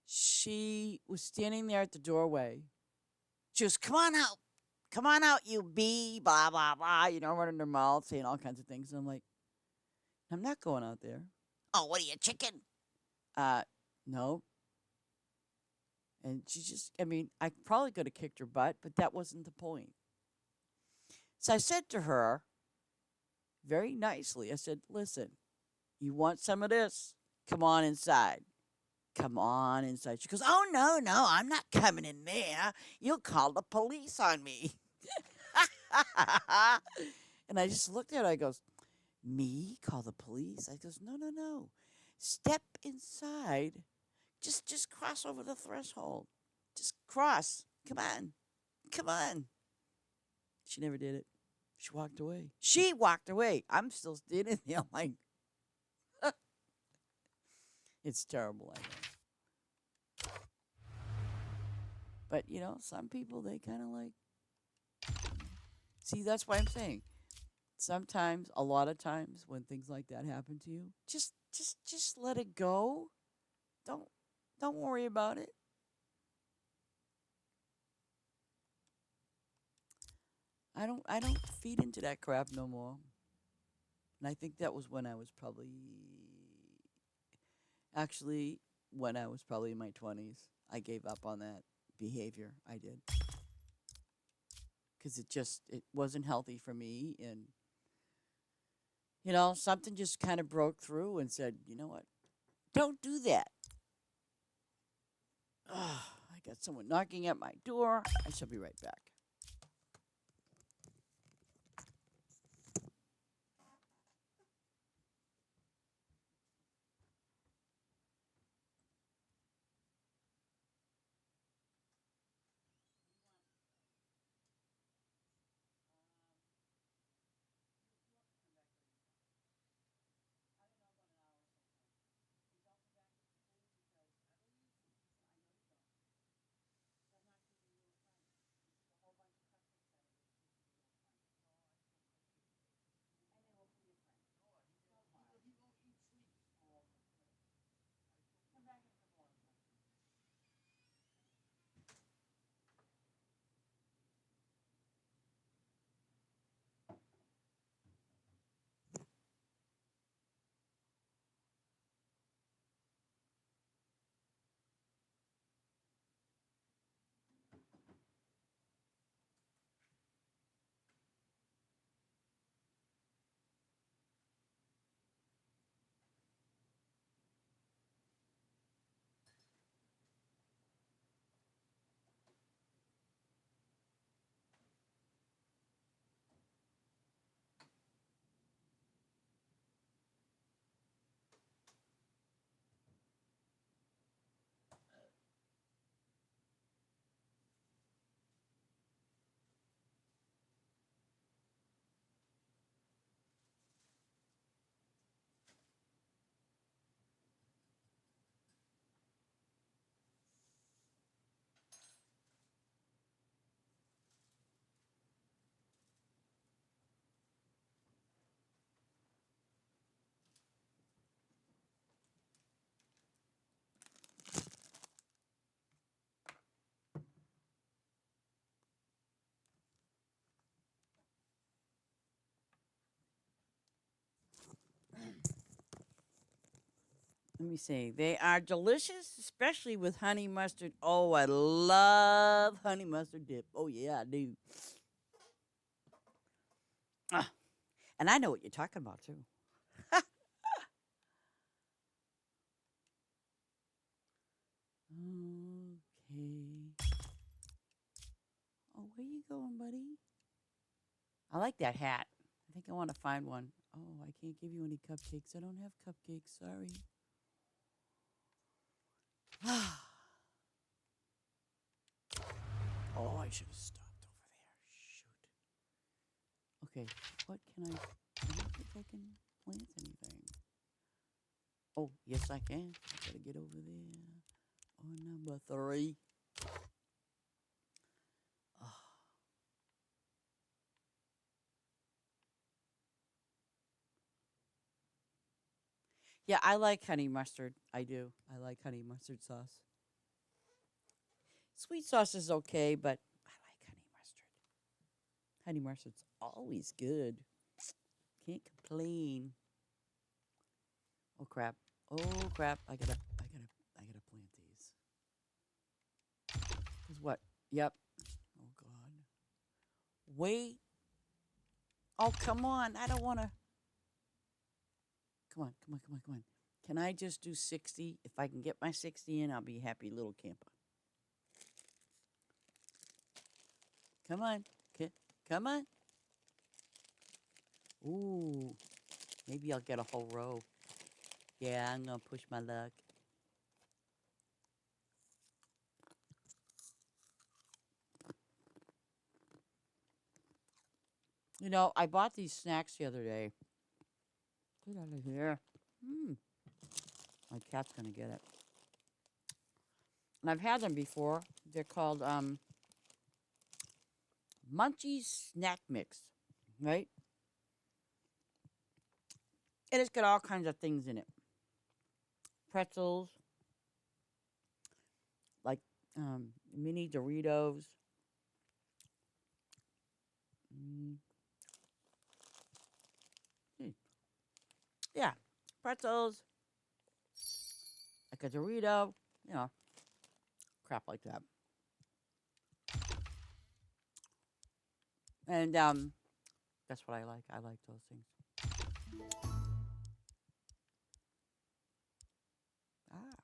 she was standing there at the doorway. She goes, "Come on out. Come on out, you bee," blah, blah, blah, running her mouth, saying all kinds of things. And I'm like, I'm not going out there. "Oh, what are you, chicken?" Uh, no. And she just, I mean, I probably could have kicked her butt, but that wasn't the point. So I said to her very nicely, I said, "Listen, you want some of this? Come on inside. Come on inside." She goes, "Oh, no, no, I'm not coming in there. You'll call the police on me." And I just looked at her. I goes, "Me? Call the police?" I goes, "No, no, no. Step inside. Just cross over the threshold. Just cross. Come on. Come on." She never did it. She walked away. She walked away. I'm still standing there like, it's terrible, I know. But, some people, they kind of like, see, that's why I'm saying sometimes, a lot of times when things like that happen to you, just let it go. Don't, don't worry about it. I don't feed into that crap no more. And I think that was when I was probably, actually, when I was probably in my 20s. I gave up on that behavior. I did. Because it wasn't healthy for me. And, something just kind of broke through and said, "You know what? Don't do that." Ugh, I got someone knocking at my door. I shall be right back. Let me see. They are delicious, especially with honey mustard. Oh, I love honey mustard dip. Oh yeah, I do. Ah, and I know what you're talking about too. Okay. Oh, where you going, buddy? I like that hat. I think I want to find one. Oh, I can't give you any cupcakes. I don't have cupcakes. Sorry. Oh, I should have stopped over there. Shoot. Okay, what can I don't think I can plant anything. Oh, yes, I can. I gotta get over there. Oh, number 3. Oh. Yeah, I like honey mustard. I do. I like honey mustard sauce. Sweet sauce is okay, but I like honey mustard. Honey mustard's always good. Can't complain. Oh crap. Oh crap. I gotta plant these. Cause what? Yep. Oh god. Wait. Oh come on. I don't wanna. Come on, come on, come on, come on. Can I just do 60? If I can get my 60 in, I'll be a happy little camper. Come on. Come on. Ooh. Maybe I'll get a whole row. Yeah, I'm gonna push my luck. You know, I bought these snacks the other day. Get out of here. Hmm. My cat's gonna get it. And I've had them before. They're called Munchies Snack Mix, right? And it's got all kinds of things in it. Pretzels, like mini Doritos. Mm, hmm, yeah, pretzels, like a Dorito, you know, crap like that. And that's what I like. I like those things. Ah,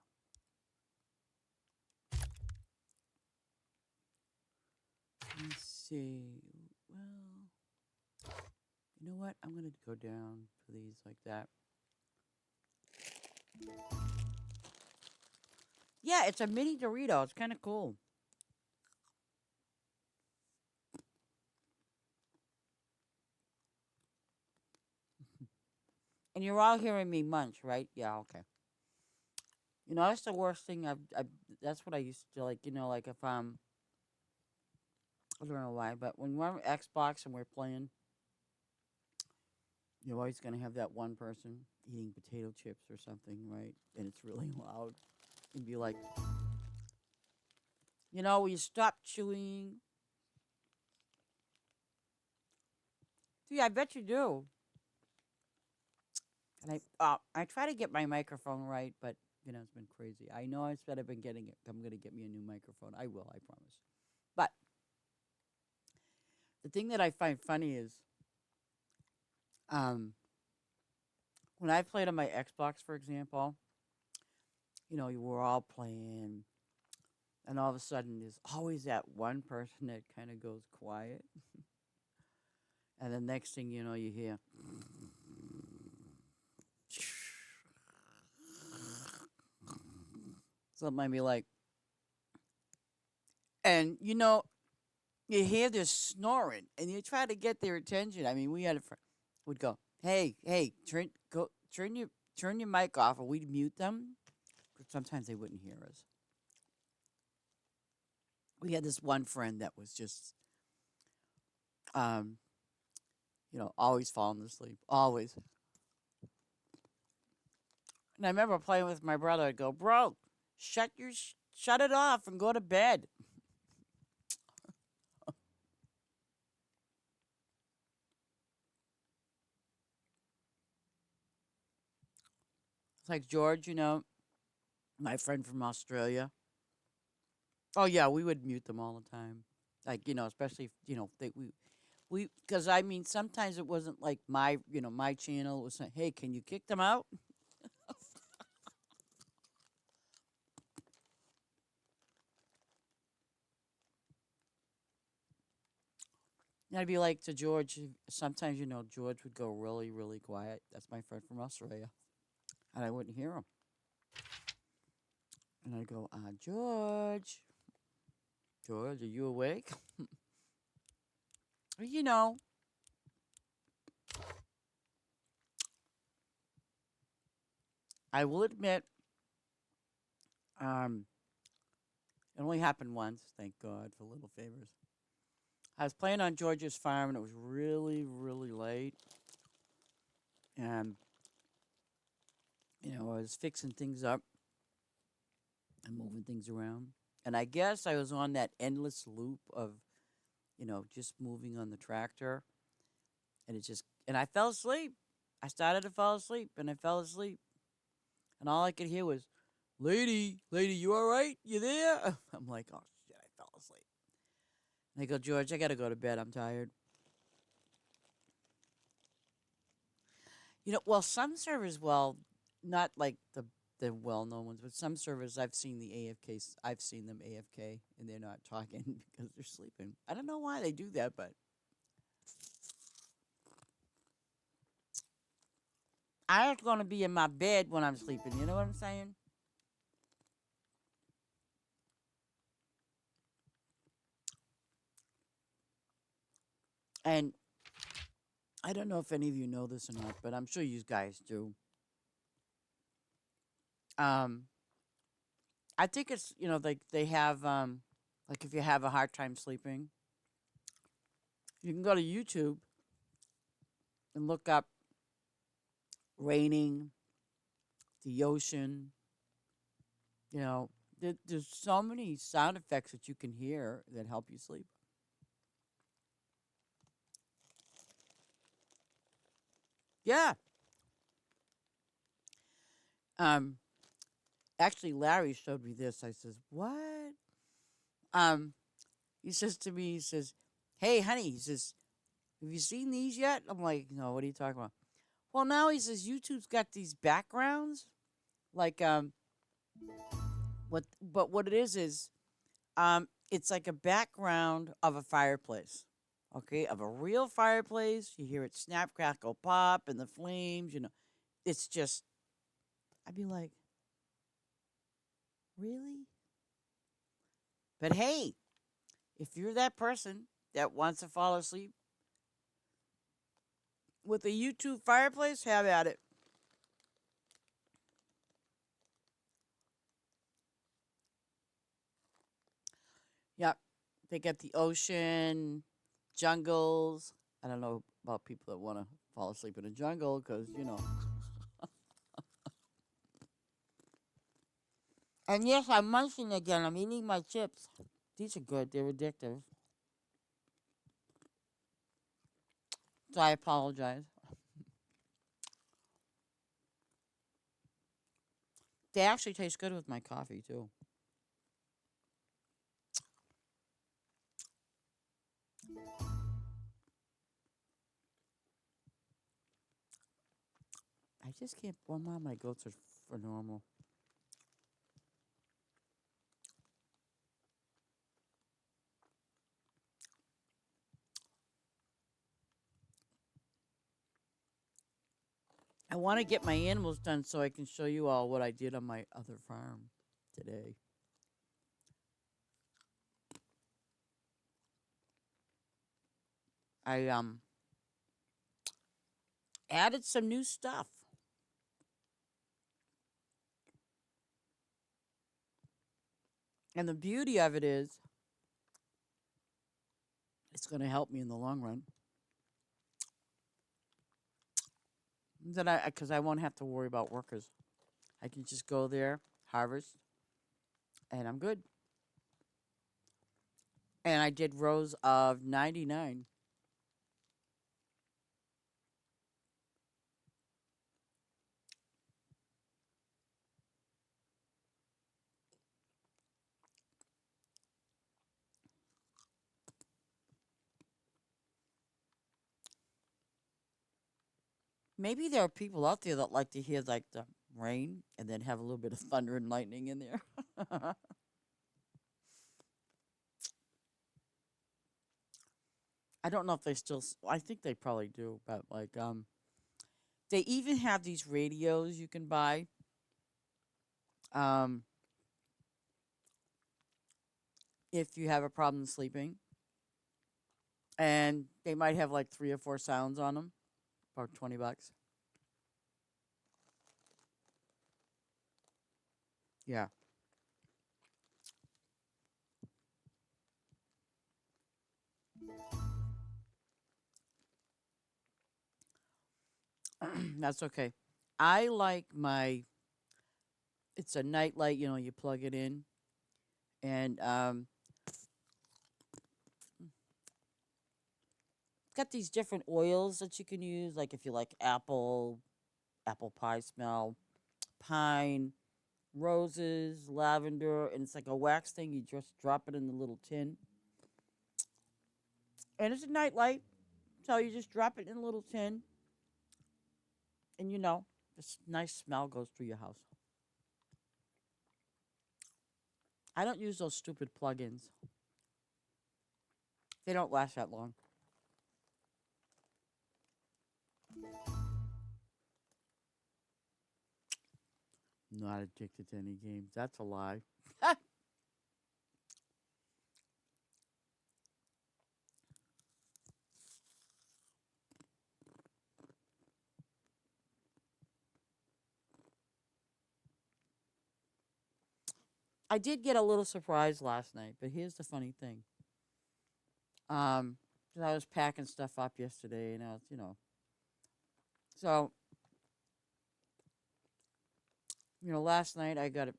let's see. Well, you know what? I'm gonna go down for these like that. Yeah, it's a mini Dorito. It's kind of cool. And you're all hearing me munch, right? Yeah, okay. You know, that's the worst thing. That's what I used to like. You know, like if I don't know why, but when we're on Xbox and we're playing, you're always gonna have that one person eating potato chips or something, right? And it's really loud. You'd be like, will you stop chewing? See, I bet you do. And I try to get my microphone right, but it's been crazy. I know I said I've been getting it. I'm gonna get me a new microphone. I will. I promise. But the thing that I find funny is, um, when I played on my Xbox, for example, you were all playing, and all of a sudden, there's always that one person that kind of goes quiet, and the next thing you know, you hear. Something might be like, and you hear this snoring, and you try to get their attention. I mean, we had a friend would go, hey, turn your mic off, or we'd mute them. But sometimes they wouldn't hear us. We had this one friend that was just, um, always falling asleep, always. And I remember playing with my brother. I'd go, bro, shut it off and go to bed. It's like George, My friend from Australia. Oh yeah, we would mute them all the time. Like, especially if, we because I mean sometimes it wasn't like my channel. It was saying, hey, can you kick them out? And I'd be like to George. Sometimes George would go really really quiet. That's my friend from Australia, and I wouldn't hear him. And I'd go, George, George, are you awake? you know, I will admit, um, it only happened once. Thank God for little favors. I was playing on George's farm, and it was really really late, and I was fixing things up and moving things around. And I guess I was on that endless loop of, just moving on the tractor. And I fell asleep. I started to fall asleep and I fell asleep. And all I could hear was, lady, you all right? You there? I'm like, oh shit, I fell asleep. And I go, George, I got to go to bed. I'm tired. Well, some servers, not like the well-known ones, but some servers I've seen the AFK. I've seen them AFK, and they're not talking because they're sleeping. I don't know why they do that, but I just going to be in my bed when I'm sleeping. You know what I'm saying? And I don't know if any of you know this or not, but I'm sure you guys do. Um, I think it's like they have like if you have a hard time sleeping, you can go to YouTube and look up raining, the ocean. There's so many sound effects that you can hear that help you sleep. Yeah. Um. Actually, Larry showed me this. I says, "What?" Um. He says to me, he says, "Hey, honey," he says, "have you seen these yet?" I'm like, "No. What are you talking about?" Well, now he says YouTube's got these backgrounds, like what it is it's like a background of a fireplace. Okay, of a real fireplace. You hear it snap, crackle, pop, and the flames. It's just, I'd be like, really? But hey, if you're that person that wants to fall asleep with a YouTube fireplace, have at it. Yep, they got the ocean, jungles. I don't know about people that want to fall asleep in a jungle because. And yes, I'm munching again. I'm eating my chips. These are good. They're addictive. So I apologize. They actually taste good with my coffee too. I just can't. One more of my goats are for normal. I want to get my animals done so I can show you all what I did on my other farm today. I added some new stuff. And the beauty of it is it's going to help me in the long run. That because I won't have to worry about workers. I can just go there, harvest, and I'm good. And I did rows of 99. Maybe there are people out there that like to hear like the rain and then have a little bit of thunder and lightning in there. I don't know if they still. I think they probably do, but like they even have these radios you can buy. Um, if you have a problem sleeping, and they might have like three or four sounds on them, about $20. Yeah, that's okay. I like my. It's a night light. You know, you plug it in, and it's got these different oils that you can use. Like if you like apple pie smell, pine, roses, lavender, and it's like a wax thing. You just drop it in the little tin, and it's a night light. So you just drop it in a little tin, and this nice smell goes through your house. I don't use those stupid plugins. They don't last that long. Not addicted to any games. That's a lie. I did get a little surprise last night, but here's the funny thing. 'Cause I was packing stuff up yesterday, and so last night I got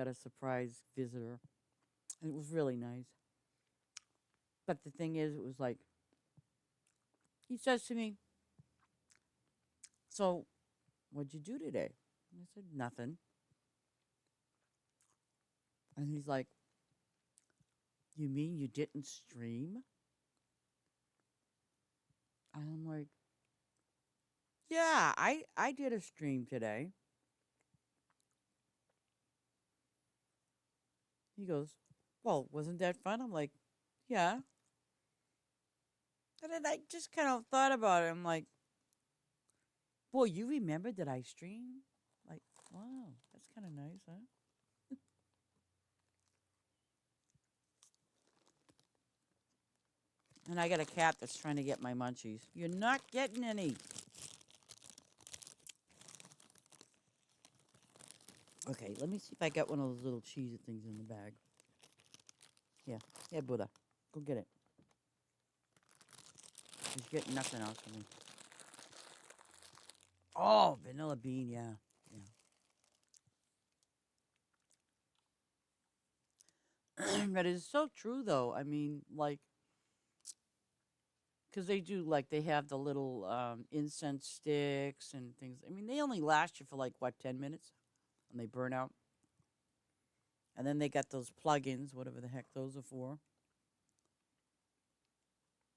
a surprise visitor, and it was really nice. But the thing is, it was like he says to me, "So, what'd you do today?" And I said, "Nothing." And he's like, "You mean you didn't stream?" And I'm like, "Yeah, I did a stream today." He goes, "Well, wasn't that fun?" I'm like, "Yeah." And then I just kind of thought about it. I'm like, "Boy, you remembered that I stream?" Like, wow, that's kind of nice, huh? And I got a cat that's trying to get my munchies. You're not getting any. Okay, let me see if I got one of those little cheesy things in the bag. Yeah, yeah, Buddha. Go get it. He's getting nothing else from me. Oh, vanilla bean, yeah. Yeah. That is so true, though. I mean, like, because they do, like, they have the little incense sticks and things. I mean, they only last you for, like, what, 10 minutes? And they burn out. And then they got those plugins, whatever the heck those are for.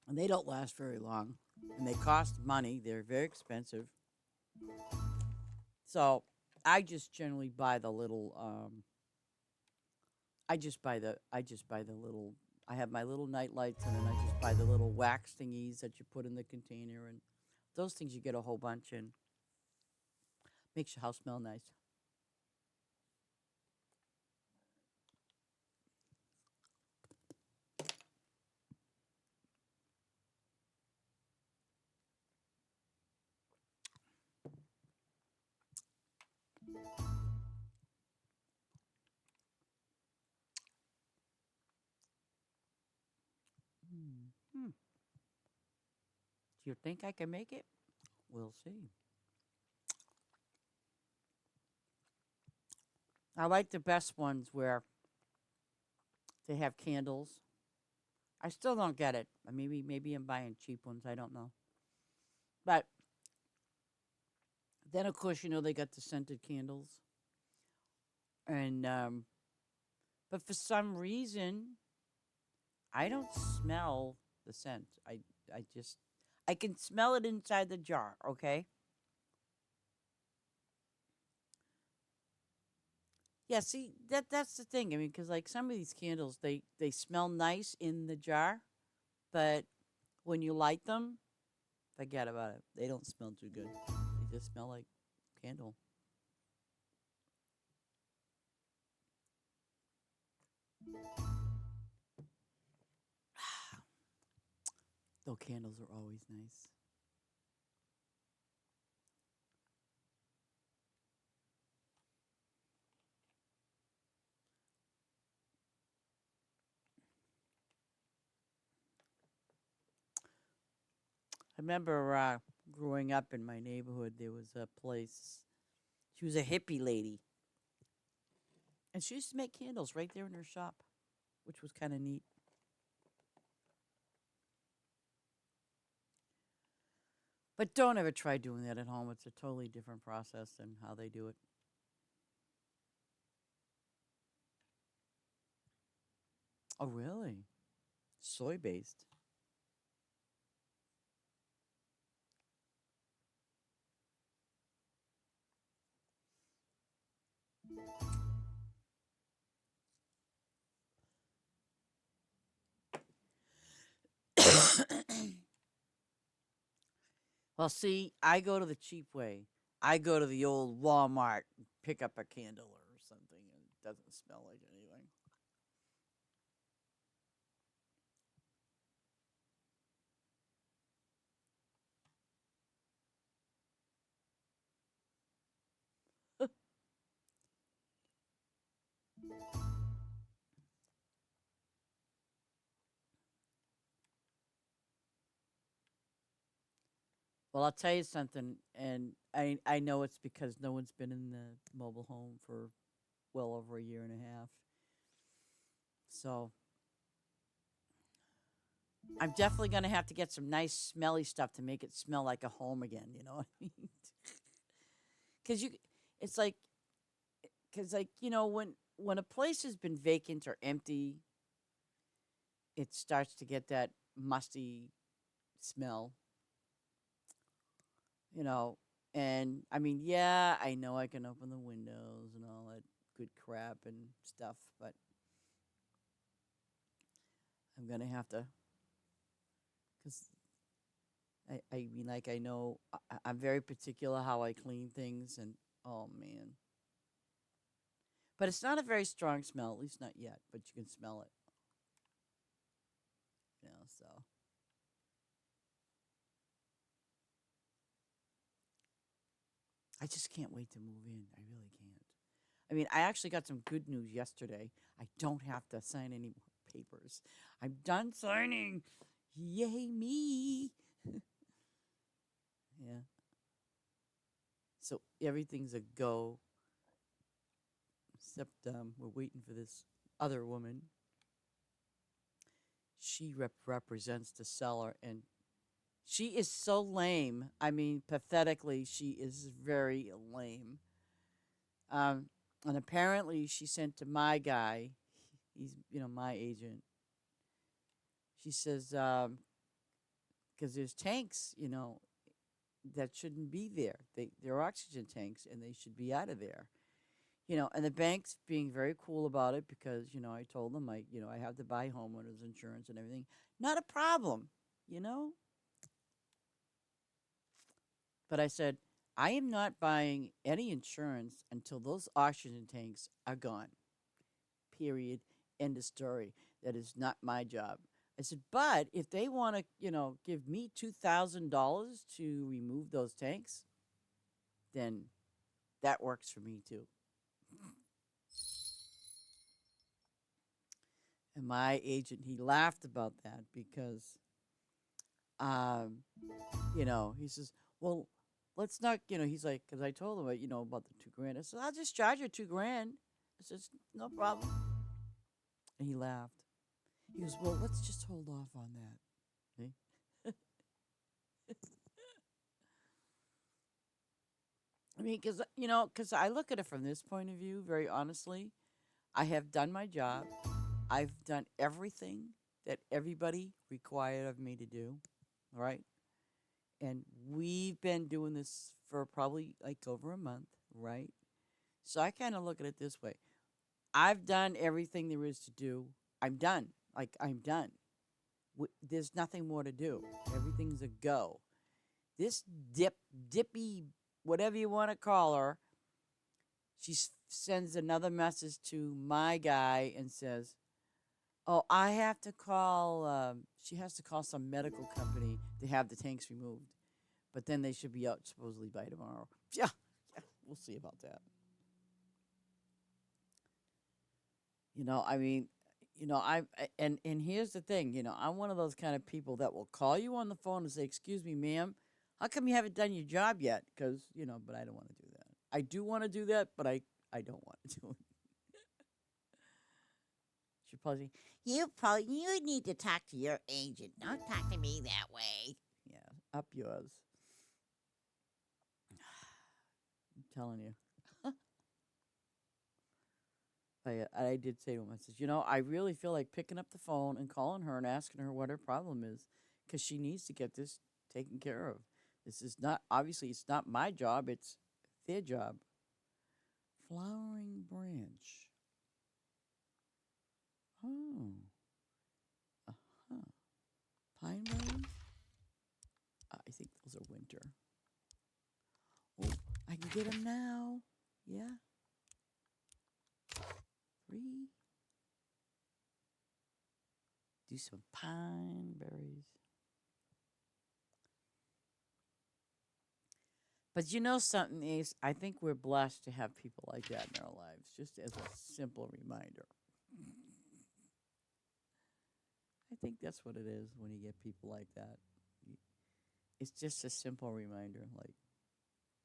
And they don't last very long. And they cost money. They're very expensive. So I just generally buy the little I just buy the little I have my little night lights, and then I just buy the little wax thingies that you put in the container, and those things you get a whole bunch, and makes your house smell nice. Hmm. Do you think I can make it? We'll see. I like the best ones where they have candles. I still don't get it. Maybe I'm buying cheap ones. I don't know. But then of course they got the scented candles, and but for some reason I don't smell the scent. I just I can smell it inside the jar. Okay, Yeah, see, that's the thing. I mean, because like some of these candles, they smell nice in the jar, but when you light them, forget about it. They don't smell too good. They just smell like candle. Though candles are always nice. I remember growing up in my neighborhood, there was a place. She was a hippie lady, and she used to make candles right there in her shop, which was kind of neat. But don't ever try doing that at home. It's a totally different process than how they do it. Oh, really? Soy based. Well, see, I go to the cheap way. I go to the old Walmart, pick up a candle or something, and it doesn't smell like anything. Well, I'll tell you something, and I know it's because no one's been in the mobile home for well over a year and a half. So I'm definitely going to have to get some nice smelly stuff to make it smell like a home again. You know what I mean? Because it's like, because like when a place has been vacant or empty, it starts to get that musty smell. You know, and I mean, yeah, I know I can open the windows and all that good crap and stuff, but I'm gonna have to, because I mean, like I know I'm very particular how I clean things, and oh man, but it's not a very strong smell, at least not yet. But you can smell it, So I just can't wait to move in. I really can't. I mean, I actually got some good news yesterday. I don't have to sign any more papers. I'm done signing. Yay me! Yeah. So everything's a go, except we're waiting for this other woman. She represents the seller, and she is so lame. I mean, pathetically, she is very lame. Um, and apparently, she sent to my guy. He's my agent. She says because there's tanks, that shouldn't be there. They're oxygen tanks, and they should be out of there. And the bank's being very cool about it because, I told them I have to buy homeowners insurance and everything. Not a problem, you know? But I said, I am not buying any insurance until those oxygen tanks are gone. Period. End of story. That is not my job. I said, but if they want to, give me $2,000 to remove those tanks, then that works for me too. And my agent, he laughed about that because um, he says, well, let's not, he's like, because I told him, about the 2 grand. I said, I'll just charge you 2 grand. I said, no problem. And he laughed. He goes, well, let's just hold off on that. See? I mean, because I look at it from this point of view, very honestly. I have done my job. I've done everything that everybody required of me to do. Right? And we've been doing this for probably like over a month, right? So I kind of look at it this way. I've done everything there is to do. I'm done. Like, I'm done. There's nothing more to do. Everything's a go. This dippy, whatever you want to call her, she sends another message to my guy and says, "Oh, I have to call." She has to call some medical company to have the tanks removed, but then they should be out supposedly by tomorrow. Yeah, yeah, we'll see about that. I mean, and here's the thing. I'm one of those kind of people that will call you on the phone and say, "Excuse me, ma'am, how come you haven't done your job yet?" Because but I don't want to do that. I do want to do that, but I don't want to do it. She probably, You need to talk to your agent. Don't talk to me that way. yeah, up yours. I'm telling you. I did say to him, I said, I really feel like picking up the phone and calling her and asking her what her problem is, because she needs to get this taken care of. This is not, obviously, it's not my job, it's their job. Flowering branch. Oh, uh-huh. Pine barrens? I think those are winter. Oh, I can get them now. Yeah, 3. Do some pine berries. But something is, I think we're blessed to have people like that in our lives, just as a simple reminder. I think that's what it is when you get people like that. It's just a simple reminder, like,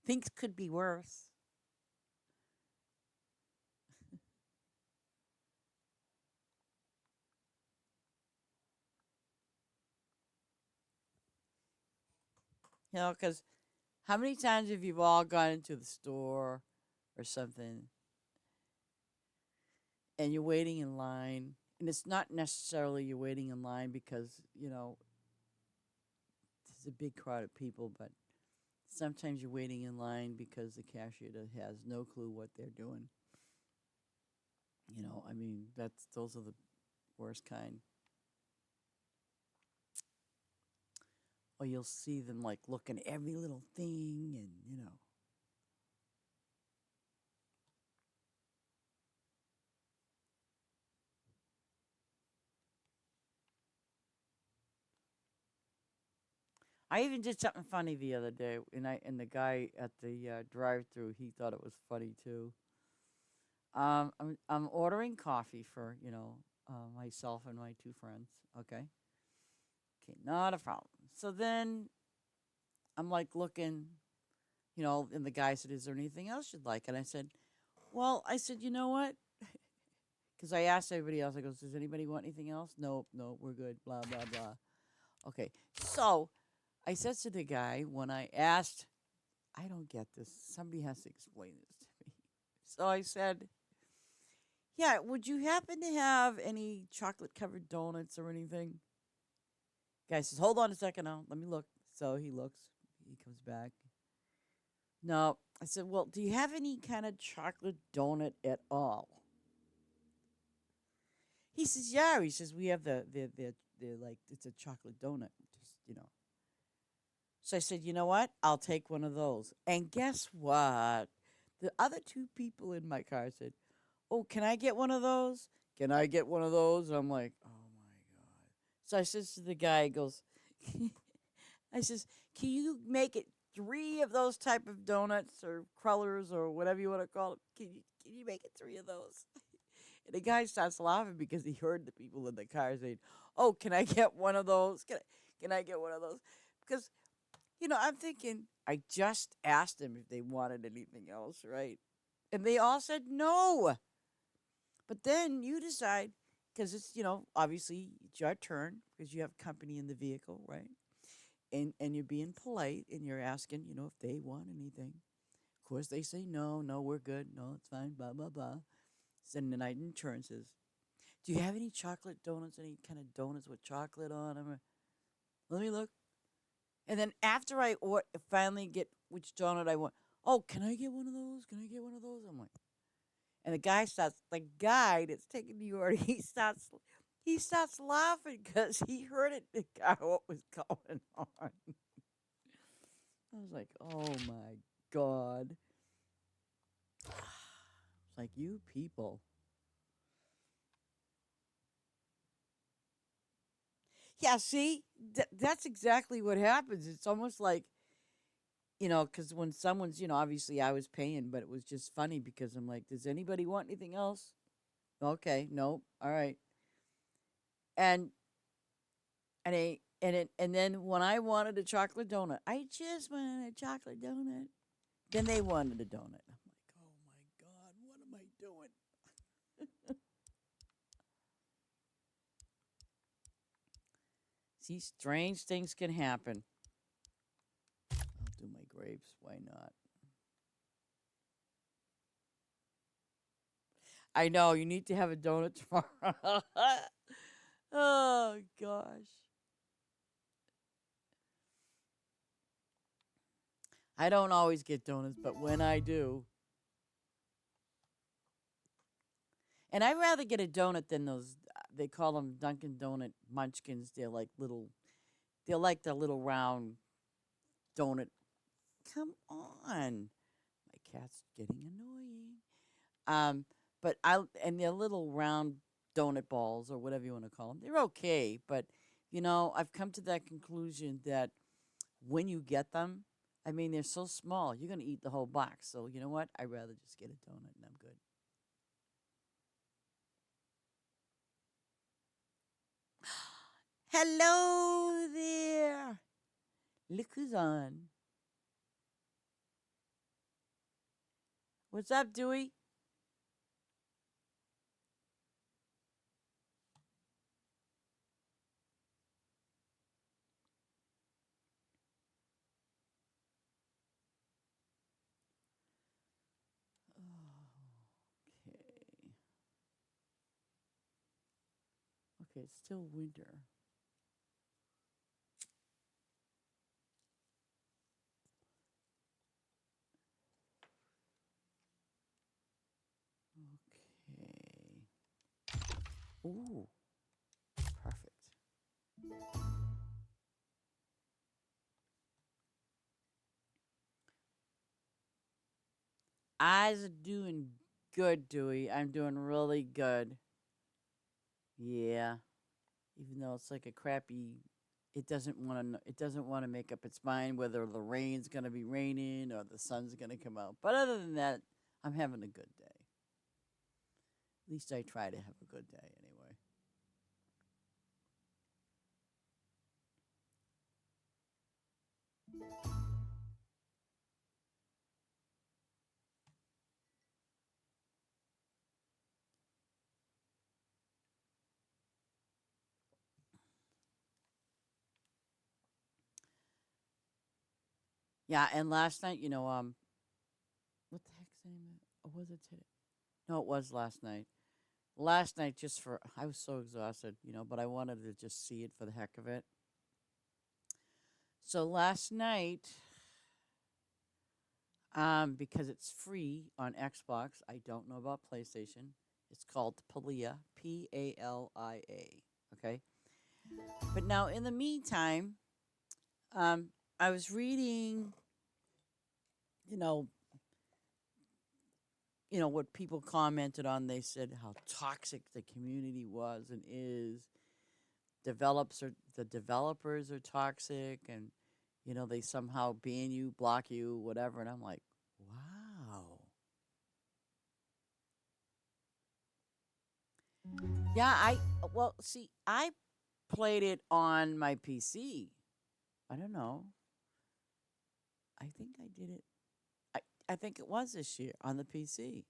things could be worse. Because how many times have you all gone into the store or something and you're waiting in line? And it's not necessarily you're waiting in line because, there's a big crowd of people, but sometimes you're waiting in line because the cashier has no clue what they're doing. I mean, those are the worst kind. Or you'll see them like looking at every little thing and. I even did something funny the other day, and the guy at the drive-through, he thought it was funny too. I'm ordering coffee for myself and my 2 friends. Okay, not a problem. So then I'm like looking, and the guy said, "Is there anything else you'd like?" And I said, "Well," I said, "You know what?" Because I asked everybody else. I goes, "Does anybody want anything else?" Nope, nope, we're good. Blah blah blah. Okay, so I said to the guy when I asked, I don't get this. Somebody has to explain this to me. So I said, "Yeah, would you happen to have any chocolate covered donuts or anything?" Guy says, "Hold on a second now. Let me look." So he looks. He comes back. No. I said, "Well, do you have any kind of chocolate donut at all?" He says, "Yeah." He says, "We have the like, it's a chocolate donut. Just. So I said, "You know what? I'll take one of those." And guess what? The other 2 people in my car said, "Oh, can I get one of those? Can I get one of those?" I'm like, "Oh my God." So I says to the guy, he goes, I says, "Can you make it 3 of those type of donuts or crullers or whatever you want to call it? Can you make it 3 of those?" And the guy starts laughing because he heard the people in the car saying, "Oh, can I get one of those? Can I get one of those?" Because, I'm thinking, I just asked them if they wanted anything else, right? And they all said no. But then you decide, because it's, obviously it's your turn because you have company in the vehicle, right? And you're being polite and you're asking, if they want anything. Of course, they say no, no, we're good, no, it's fine, blah blah blah. Then the night in turn says, "Do you have any chocolate donuts? Any kind of donuts with chocolate on them?" Let me look. And then after I finally get which donut I want, "Oh, can I get one of those? Can I get one of those?" I'm like, And the guy that's taking the order, he starts laughing because he heard it, the guy, what was going on. I was like, oh my God. It's like, you people. Yeah, see, that's exactly what happens. It's almost like, because when someone's, obviously I was paying, but it was just funny because I'm like, does anybody want anything else? Okay, nope. All right. And and then when I wanted a chocolate donut, I just wanted a chocolate donut. Then they wanted a donut. I'm like, oh my God, what am I doing? See, strange things can happen. I'll do my grapes. Why not? I know you need to have a donut tomorrow. Oh gosh. I don't always get donuts, but when I do, and I'd rather get a donut than those. They call them Dunkin' Donut Munchkins. They're like the little round donut. Come on, my cat's getting annoying. Um, but and they're little round donut balls or whatever you want to call them. They're okay, but I've come to that conclusion that when you get them, I mean, they're so small, you're gonna eat the whole box. So you know what? I'd rather just get a donut and I'm good. Hello there. Look who's on. What's up, Dewey? Okay. Okay, it's still winter. Okay. Ooh, perfect. Eyes are doing good, Dewey. I'm doing really good. Yeah. Even though it's like a crappy, it doesn't want to make up its mind whether the rain's going to be raining or the sun's going to come out. But other than that, I'm having a good day. At least I try to have a good day anyway. Yeah, and last night, what the heck's the name of it? Or was it today? No, it was last night. Last night, I was so exhausted, but I wanted to just see it for the heck of it. So last night, because it's free on Xbox, I don't know about PlayStation. It's called Palia, Palia. Okay, but now in the meantime, I was reading, you know, what people commented on. They said how toxic the community was and is. The developers are toxic, and they somehow ban you, block you, whatever. And I'm like, wow. Yeah, well, see, I played it on my PC. I don't know. I think I did it. I think it was this year on the PC.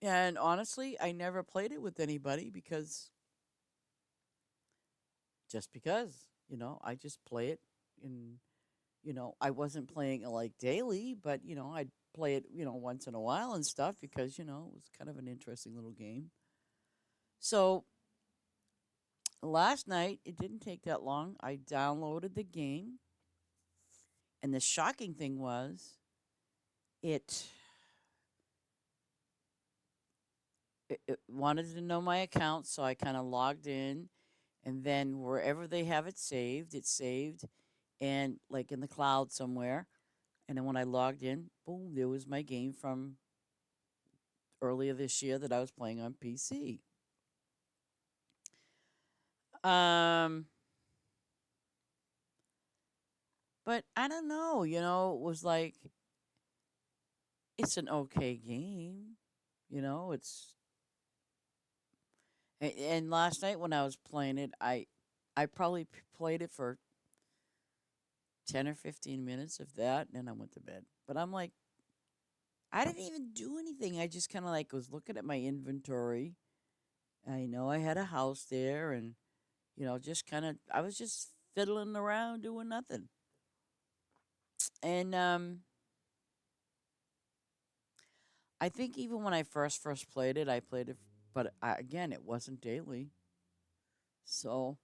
And honestly, I never played it with anybody because, I just play it and I wasn't playing it like daily, but I'd play it, once in a while and stuff because, it was kind of an interesting little game. So last night, it didn't take that long. I downloaded the game, and the shocking thing was it it wanted to know my account, so I kind of logged in, and then wherever they have it saved, it's saved, and like in the cloud somewhere. And then when I logged in, boom, there was my game from earlier this year that I was playing on PC. Um, but I don't know, it was like it's an okay game, it's and last night when I was playing it, I probably played it for 10 or 15 minutes of that, and then I went to bed. But I'm like, I didn't even do anything. I just kind of like was looking at my inventory. I know I had a house there, and just kind of I was just fiddling around doing nothing. And I think even when I first played it, I played it, but again, it wasn't daily. So,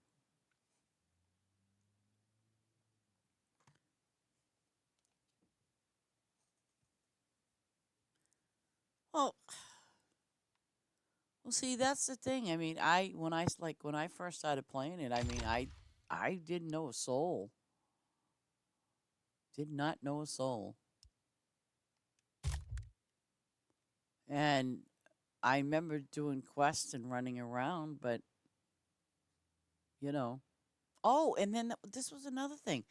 well, well, see, that's the thing. I mean, when I first started playing it, I mean, I didn't know a soul. Did not know a soul. And I remember doing quests and running around, but you know. Oh, and then this was another thing.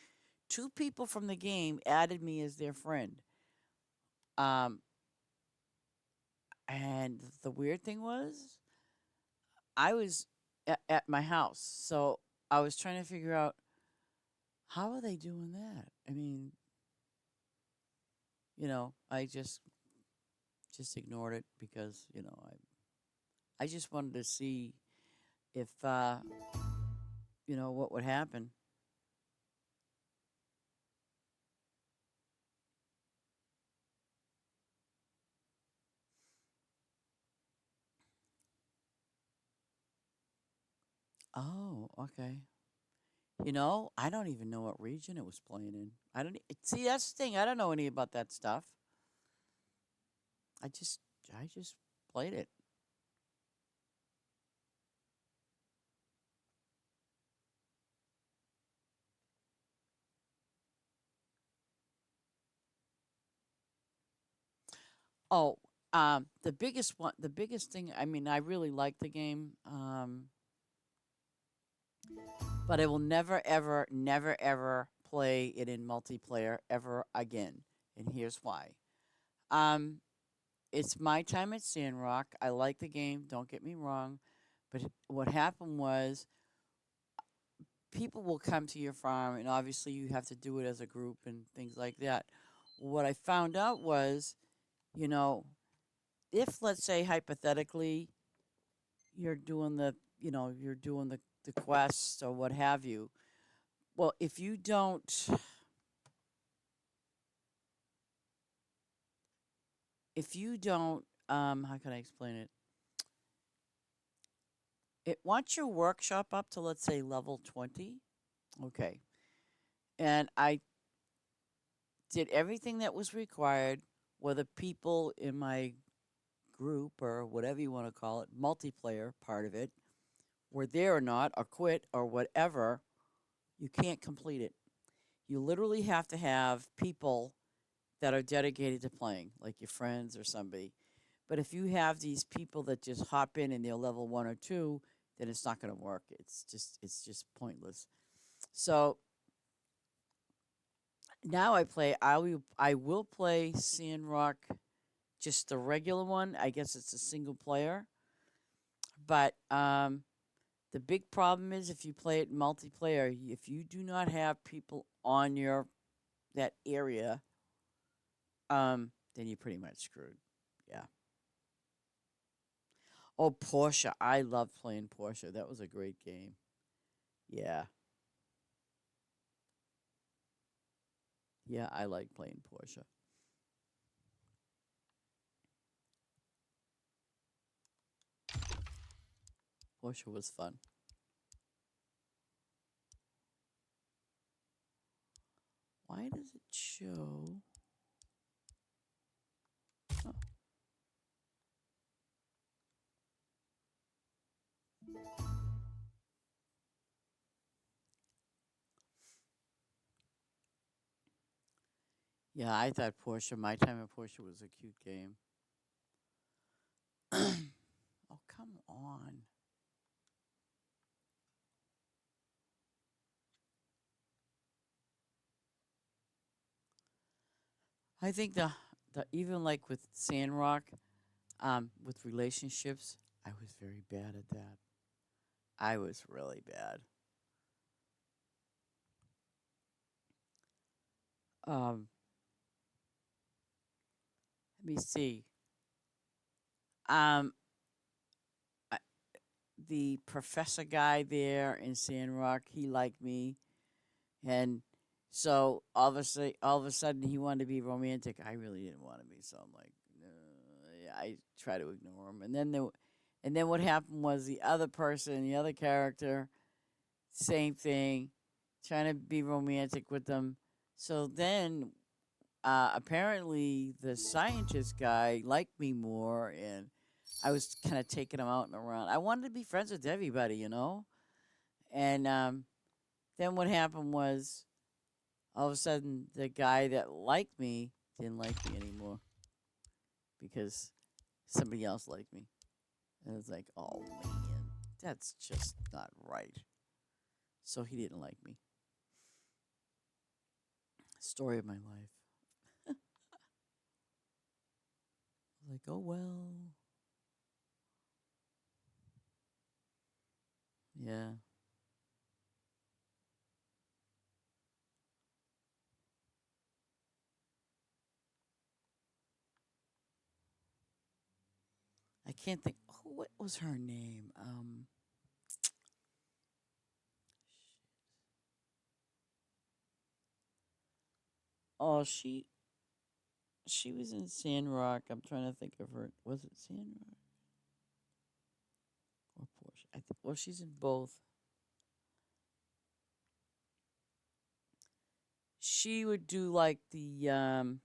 Two people from the game added me as their friend. Um, and the weird thing was, I was at my house, so I was trying to figure out how are they doing that. I mean, I just ignored it because I just wanted to see if what would happen. Oh, okay. I don't even know what region it was playing in. I don't see that's the thing. I don't know any about that stuff. I just I just played it. Oh, the biggest thing. I mean, I really like the game, but I will never, ever, never, ever play it in multiplayer ever again. And here's why. Um, it's my time at Sandrock. I like the game. Don't get me wrong, but what happened was people will come to your farm, and obviously you have to do it as a group and things like that. What I found out was, you know, if let's say hypothetically you're doing the quest or what have you. Well, if you don't, how can I explain it? It wants your workshop up to let's say level 20. Okay, and I did everything that was required. Whether people in my group or whatever you want to call it, multiplayer part of it, were there or not, or quit or whatever, you can't complete it. You literally have to have people that are dedicated to playing, like your friends or somebody. But if you have these people that just hop in and they're level 1 or 2, then it's not going to work. It's just pointless. So now I will play Sandrock, just the regular one. I guess it's a single player. But the big problem is if you play it multiplayer, if you do not have people on your that area, then you're pretty much screwed. Yeah. Oh, Porsche. I love playing Porsche. That was a great game. Yeah. Yeah, I like playing Porsche. Porsche was fun. Why does it show? Oh, Yeah, I thought Portia, My Time at Portia was a cute game. Oh, come on. I think the even like with Sandrock, with relationships, I was very bad at that. I was really bad. Um, Let me see. Um, I, the professor guy there in Sandrock, he liked me, and so all of a sudden, he wanted to be romantic. I really didn't want to be, so I'm like, yeah, I try to ignore him. And then what happened was the other person, the other character, same thing, trying to be romantic with them. So then, apparently, the scientist guy liked me more, and I was kind of taking him out and around. I wanted to be friends with everybody, you know? And then what happened was all of a sudden the guy that liked me didn't like me anymore because somebody else liked me. And it was like, oh man, that's just not right. So he didn't like me. Story of my life. Like, oh well. Yeah. I can't think. Oh, what was her name? Oh, she was in Sandrock. I'm trying to think of her. Was it Sandrock or Porsche? Well, she's in both. She would do like the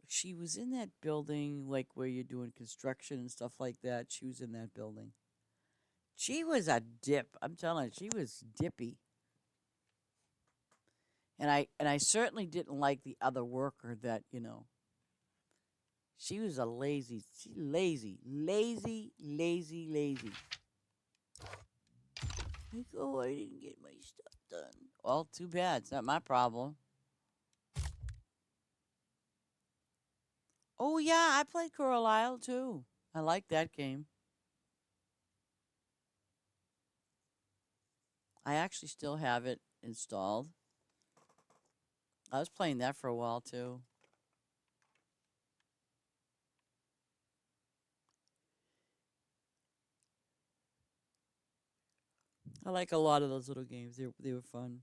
she was in that building like where you're doing construction and stuff like that. She was in that building. She was a dip. I'm telling you, she was dippy. And I certainly didn't like the other worker that, she was a lazy. Like, oh, I didn't get my stuff done. Well, too bad. It's not my problem. Oh yeah, I played Coral Isle too. I like that game. I actually still have it installed. I was playing that for a while too. I like a lot of those little games. They were fun.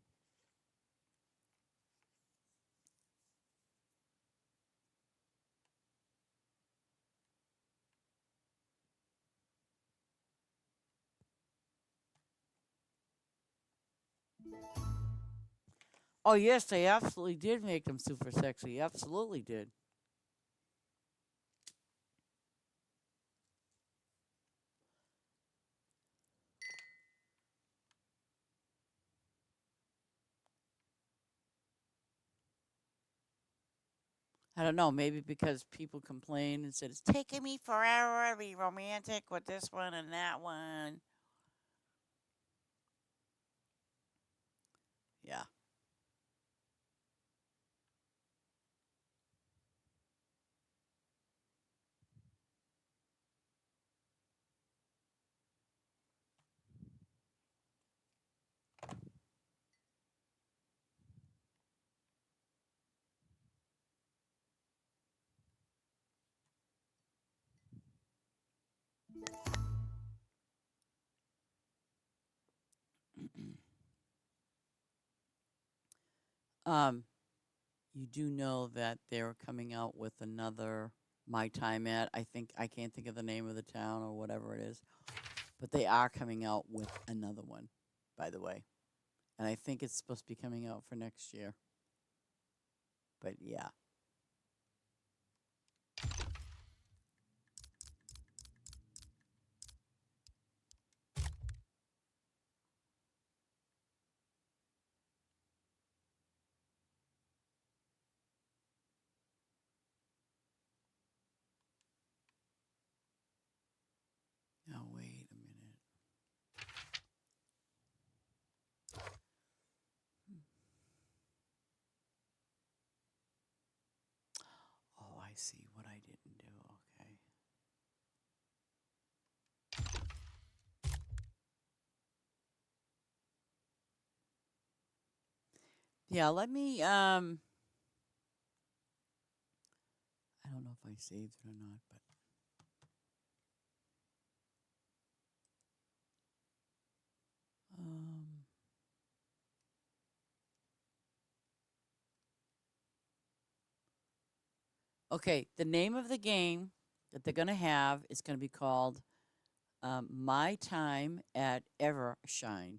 Oh yes, they absolutely did make them super sexy. Absolutely did. I don't know, maybe because people complained and said it's taking me forever to be romantic with this one and that one. Yeah. Um, you do know that they're coming out with another My Time at. I think I can't think of the name of the town or whatever it is, but they are coming out with another one, by the way. And I think it's supposed to be coming out for next year. But yeah. see what I didn't do. Okay. Yeah, let me I don't know if I saved it or not, but um okay, the name of the game that they're going to have is going to be called My Time at Evershine.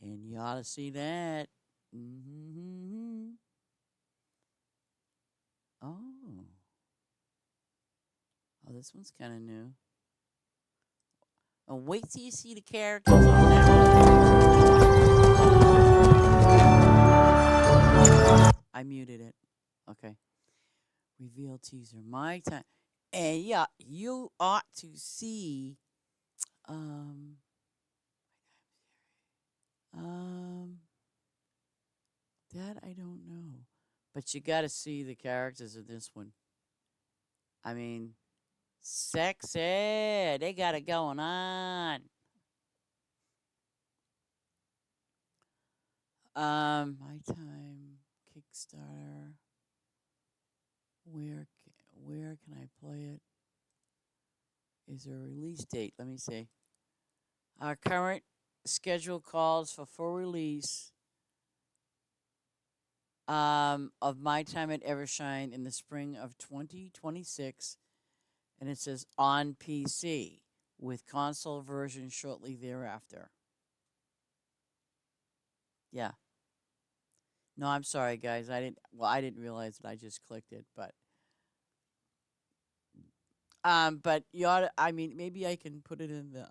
And you ought to see that. Mm-hmm. Oh. Oh, this one's kind of new. Oh, wait till you see the characters on that one. I muted it. Okay. Reveal teaser. My time. And yeah, you ought to see um um that I don't know. But you got to see the characters of this one. I mean, sexy. They got it going on. My time Kickstarter. Where can I play it? Is there a release date? Let me see. Our current schedule calls for full release of My Time at Evershine in the spring of 2026, and it says on PC with console version shortly thereafter. Yeah. No, I'm sorry, guys. I didn't realize that I just clicked it, but you ought to, I mean, maybe I can put it in the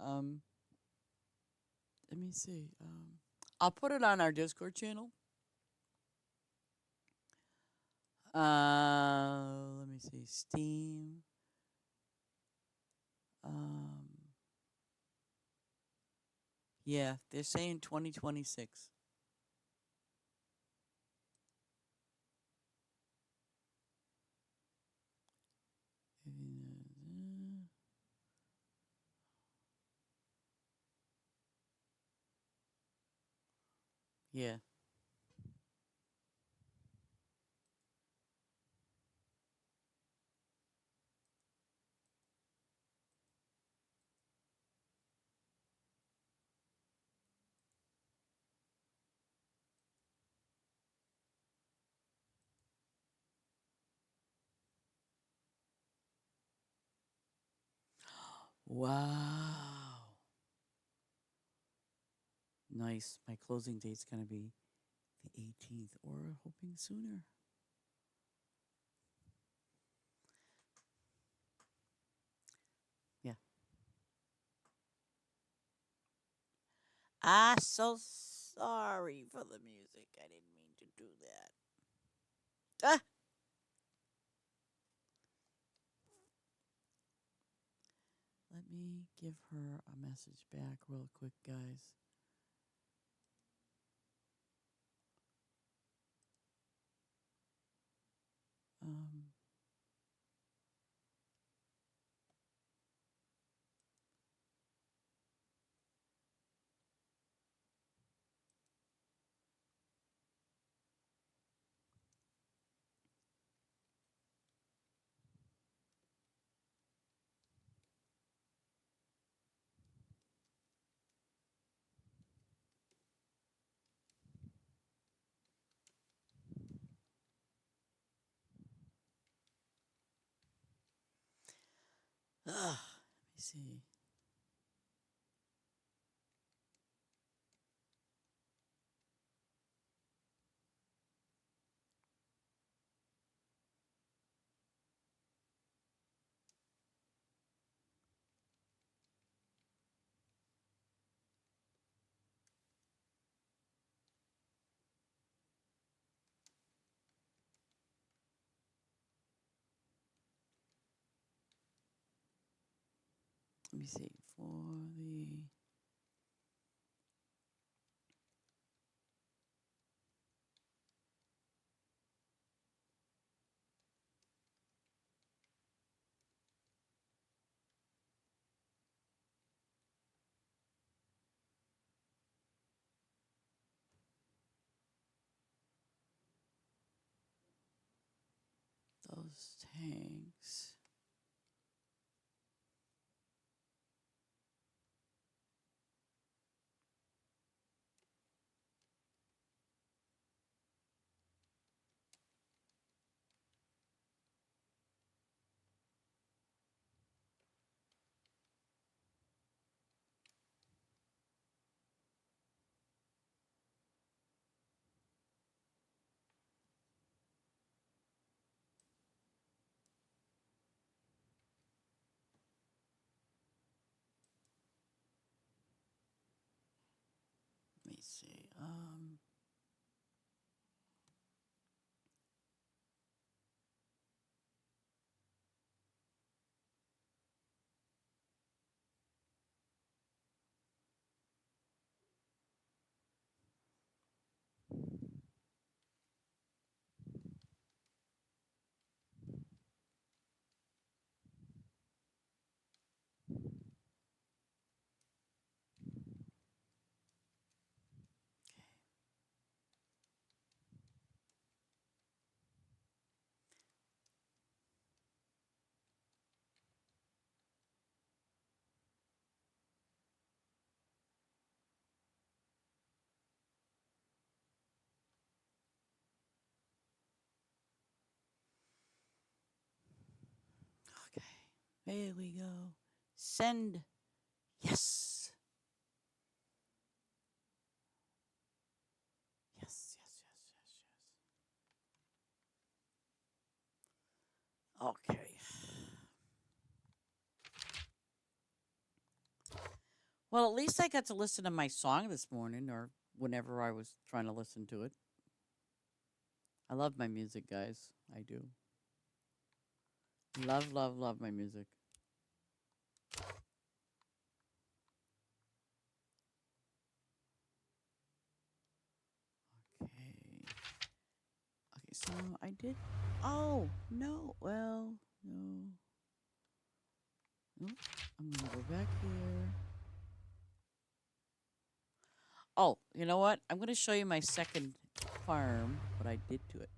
let me see. I'll put it on our Discord channel. Let me see. Steam. Um, yeah, they're saying 2026. Yeah. Wow. Nice. My closing date's going to be the 18th or hoping sooner. Yeah. Ah, so sorry for the music. I didn't mean to do that. Ah! Let me give her a message back real quick, guys. Um, let me see. Let me see. For the Okay. Here we go. Send. Yes. Yes, yes, yes, yes, yes. Okay. Well, at least I got to listen to my song this morning or whenever I was trying to listen to it. I love my music, guys. I do. Love, love, love my music. Okay. Okay, so I did. Oh, no. Well, no. Nope. I'm going to go back here. Oh, you know what? I'm going to show you my second farm, what I did to it.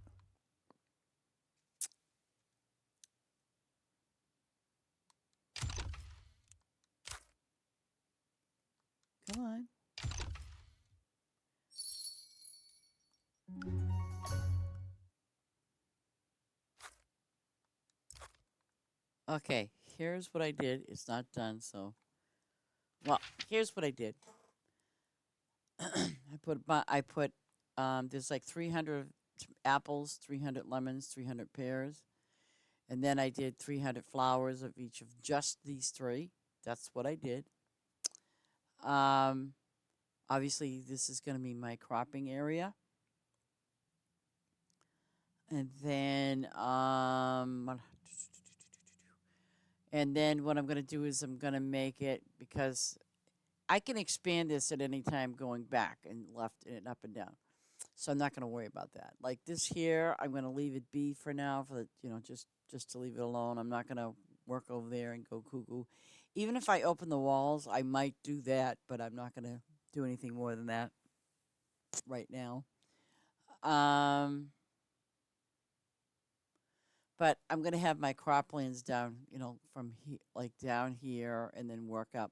Come on. Okay, here's what I did. It's not done, so. Well, here's what I did. There's like 300 apples, 300 lemons, 300 pears. And then I did 300 flowers of each of just these three. That's what I did. Um, Obviously, this is going to be my cropping area. And then, what I'm going to do is I'm going to make it because I can expand this at any time going back and left and up and down. So I'm not going to worry about that. Like this here, I'm going to leave it be for now for the, just to leave it alone. I'm not going to work over there and go cuckoo. Even if I open the walls, I might do that, but I'm not going to do anything more than that right now. Um, but I'm going to have my croplands down, from like down here and then work up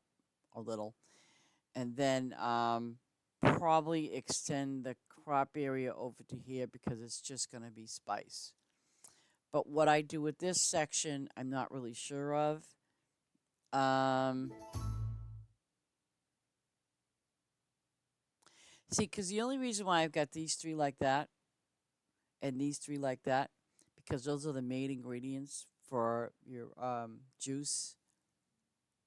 a little. And then probably extend the crop area over to here because it's just going to be spice. But what I do with this section, I'm not really sure of. Um, See, because the only reason why I've got these three like that and these three like that, because those are the main ingredients for your juice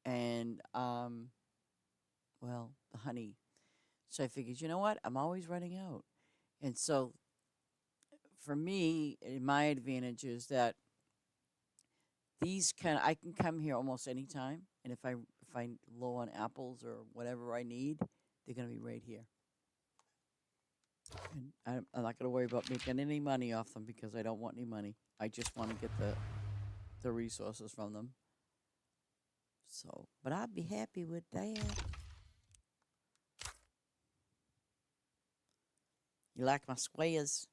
and, well, the honey. So I figured, you know what? I'm always running out. And so for me, my advantage is that I can come here almost any time, and if I'm low on apples or whatever I need, they're gonna be right here. And I'm not gonna worry about making any money off them because I don't want any money. I just want to get the resources from them. So, but I'd be happy with that. You like my squares?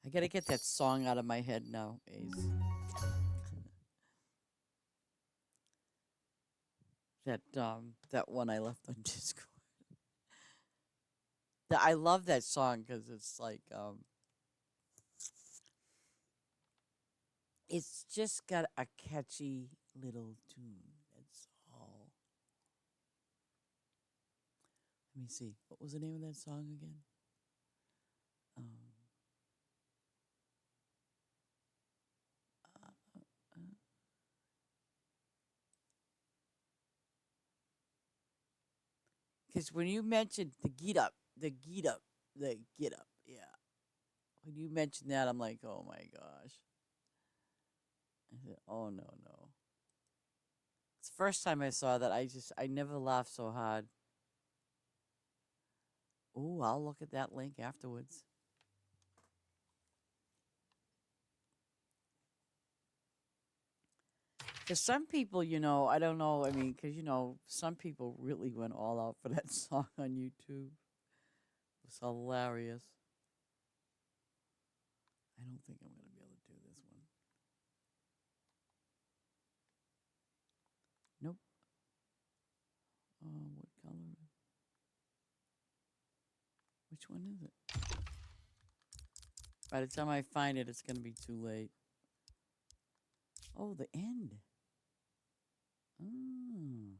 I gotta get that song out of my head now, Ace. That one I left on Discord. I love that song because it's like it's just got a catchy little tune. That's all. Let me see. What was the name of that song again? Um, uh, uh, Because when you mentioned the get up, yeah. When you mentioned that, I'm like, oh my gosh. I said, oh no, no. It's the first time I saw that. I never laughed so hard. Oh, I'll look at that link afterwards. Because some people, I don't know. I mean, because, some people really went all out for that song on YouTube. It was hilarious. I don't think I'm going to be able to do this one. Nope. What color? Which one is it? By the time I find it, it's going to be too late. Oh, the end. Oh,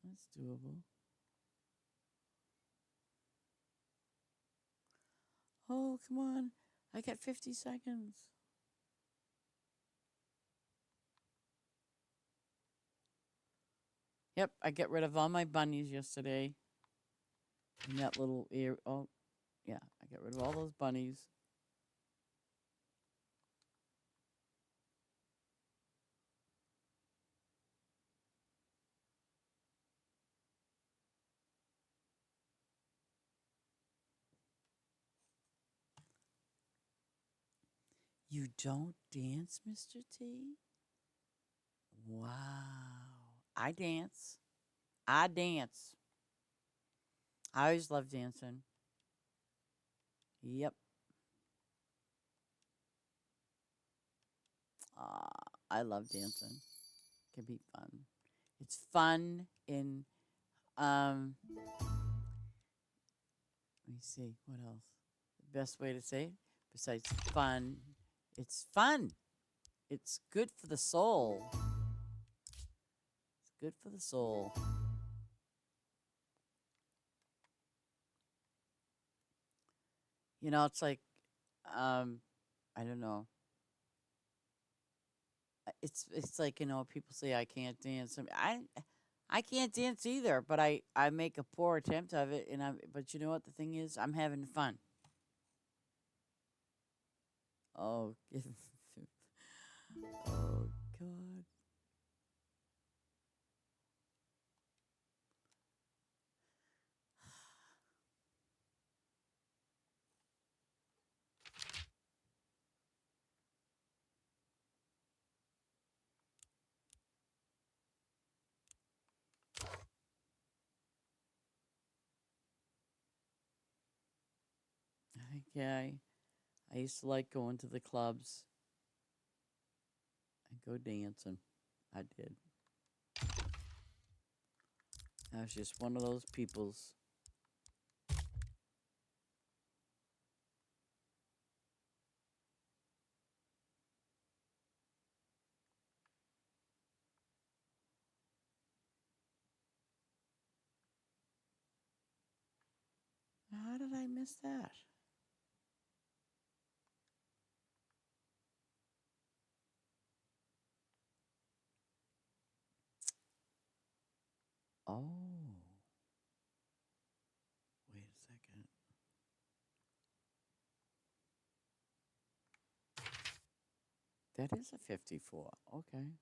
that's doable. Oh, come on. I got 50 seconds. Yep, I got rid of all my bunnies yesterday. In that little area. Oh, yeah, I got rid of all those bunnies. You don't dance, Mr. T? Wow. I dance. I dance. I always love dancing. Yep. I love dancing. Can be fun. It's fun in let me see, what else? The best way to say it besides fun, it's fun. It's good for the soul. It's good for the soul. It's like I don't know. It's like, people say I can't dance. I can't dance either, but I make a poor attempt of it, but you know what the thing is? I'm having fun. Oh, oh God. Okay. I used to like going to the clubs and go dancing. I did. I was just one of those peoples. How did I miss that? Oh, wait a second. That is a 54. Okay.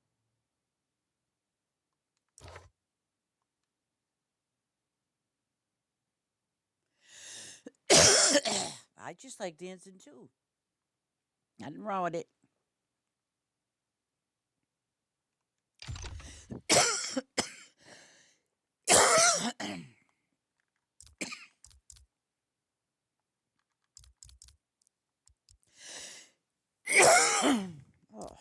I just like dancing too. Nothing wrong with it. Oh.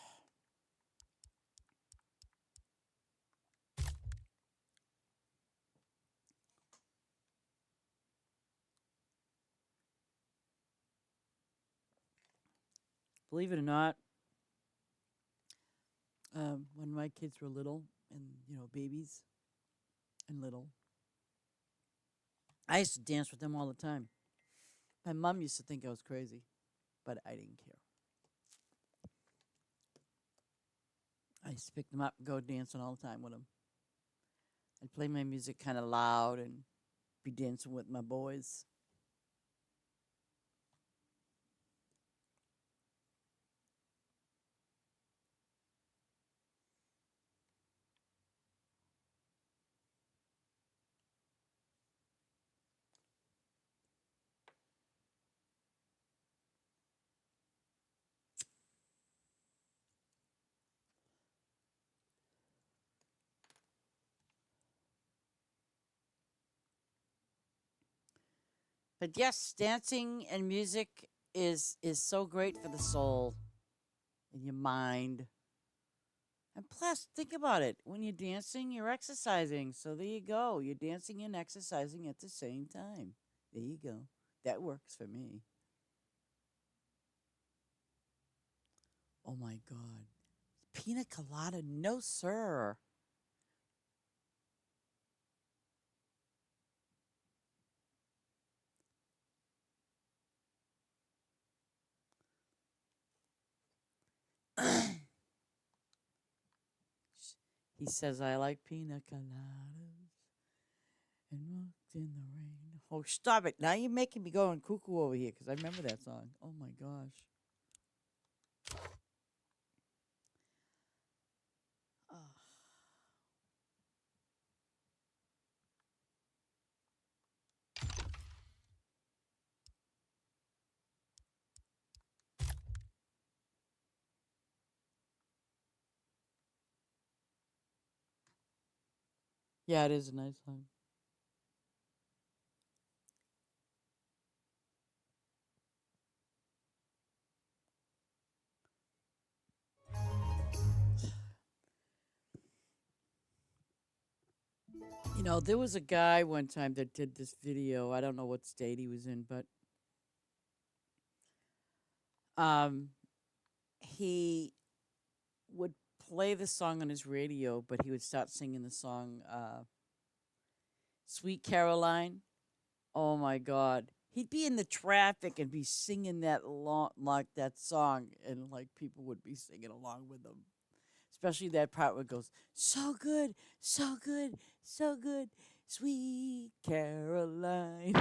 Believe it or not, when my kids were little and, babies and little, I used to dance with them all the time. My mom used to think I was crazy, but I didn't care. I used to pick them up and go dancing all the time with them. I'd play my music kind of loud and be dancing with my boys. But yes, dancing and music is so great for the soul and your mind. And plus, think about it. When you're dancing, you're exercising. So there you go. You're dancing and exercising at the same time. There you go. That works for me. Oh my God. Pina colada? No, sir. He says, I like pina coladas and walked in the rain. Oh, stop it. Now you're making me going cuckoo over here because I remember that song. Oh my gosh. Ah. Yeah, it is a nice song. You know, there was a guy one time that did this video. I don't know what state he was in, but um, he would play the song on his radio, but he would start singing the song Sweet Caroline. Oh my God. He'd be in the traffic and be singing that long, like that song, and like people would be singing along with him. Especially that part where it goes, so good, so good, so good, sweet Caroline.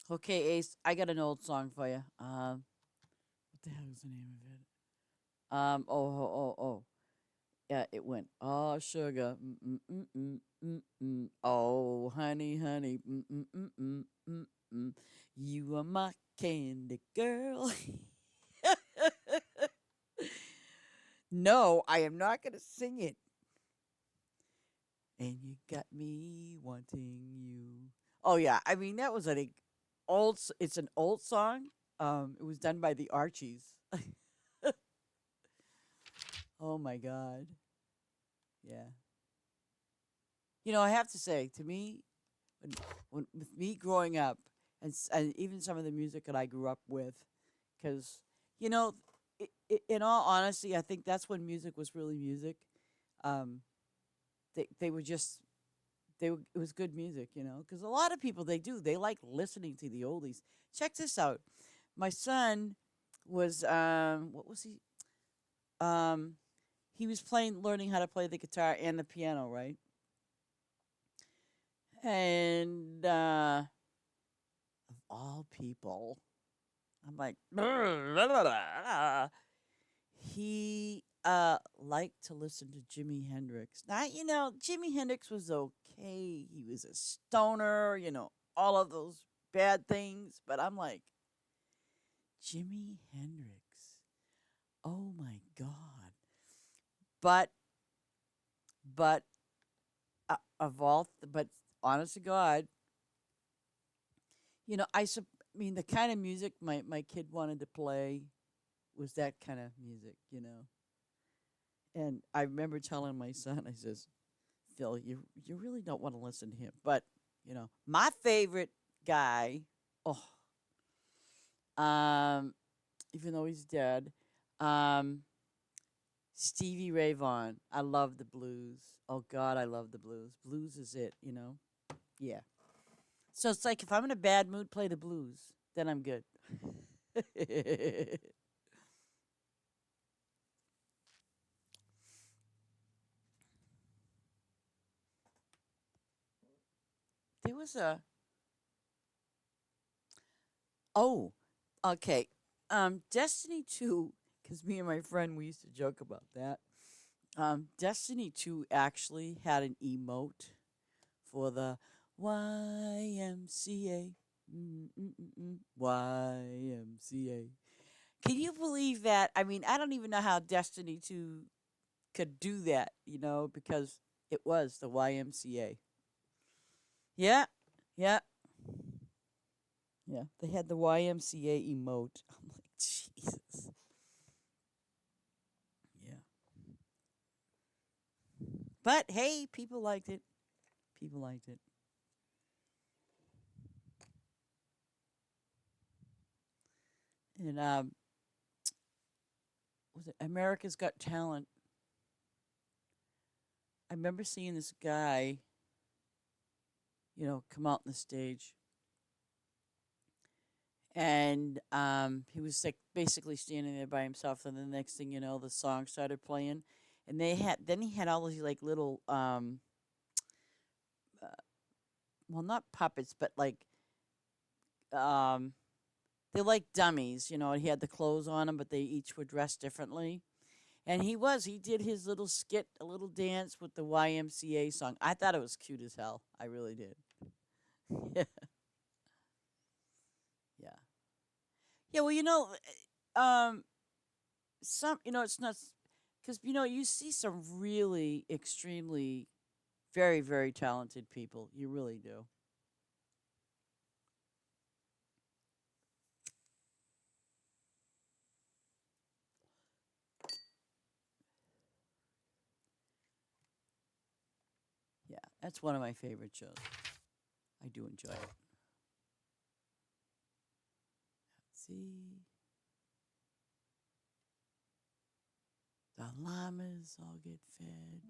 Okay, Ace, I got an old song for you. What the hell is the name of it? Oh. Yeah, it went, oh, sugar, oh, honey, honey, you are my candy girl. No, I am not going to sing it. And you got me wanting you. Oh yeah, I mean that was an old. It's an old song. It was done by the Archies. Oh my God. Yeah. You know, I have to say, to me, when, when with me growing up, and even some of the music that I grew up with, because you know, in all honesty, I think that's when music was really music. Um, they were just it was good music, you know, because a lot of people they like listening to the oldies. Check this out. My son was what was um he was learning how to play the guitar and the piano, right? And of all people, I'm like he liked to listen to Jimi Hendrix. Now, you know, Jimi Hendrix was okay. He was a stoner, you know, all of those bad things, but I'm like, Jimi Hendrix. Oh my god. But but but honest to God, you know, I mean the kind of music my kid wanted to play was that kind of music, you know. And I remember telling my son, I says, Phil, you really don't want to listen to him. But, you know, my favorite guy, oh, um, even though he's dead, um, Stevie Ray Vaughan. I love the blues. Oh God, I love the blues. Blues is it, you know? Yeah. So it's like if I'm in a bad mood, play the blues. Then I'm good. There was a oh, okay. Destiny 2, because me and my friend we used to joke about that. Destiny 2 actually had an emote for the YMCA. YMCA. Can you believe that? I mean, I don't even know how Destiny 2 could do that, because it was the YMCA. Yeah, yeah, yeah. They had the YMCA emote. I'm like, Jesus. Yeah. But hey, people liked it. People liked it. And was it America's Got Talent? I remember seeing this guy, come out on the stage, and he was like basically standing there by himself. And the next thing you know, the song started playing, and then he had all these like little uh, well, not puppets, but like um, they're like dummies, and he had the clothes on them, but they each were dressed differently. And he did his little skit, a little dance with the YMCA song. I thought it was cute as hell. I really did. Yeah. Yeah. Yeah. Well, um, it's not because, you see some really extremely, very, very talented people. You really do. Yeah. That's one of my favorite shows. I do enjoy it. See, the llamas all get fed.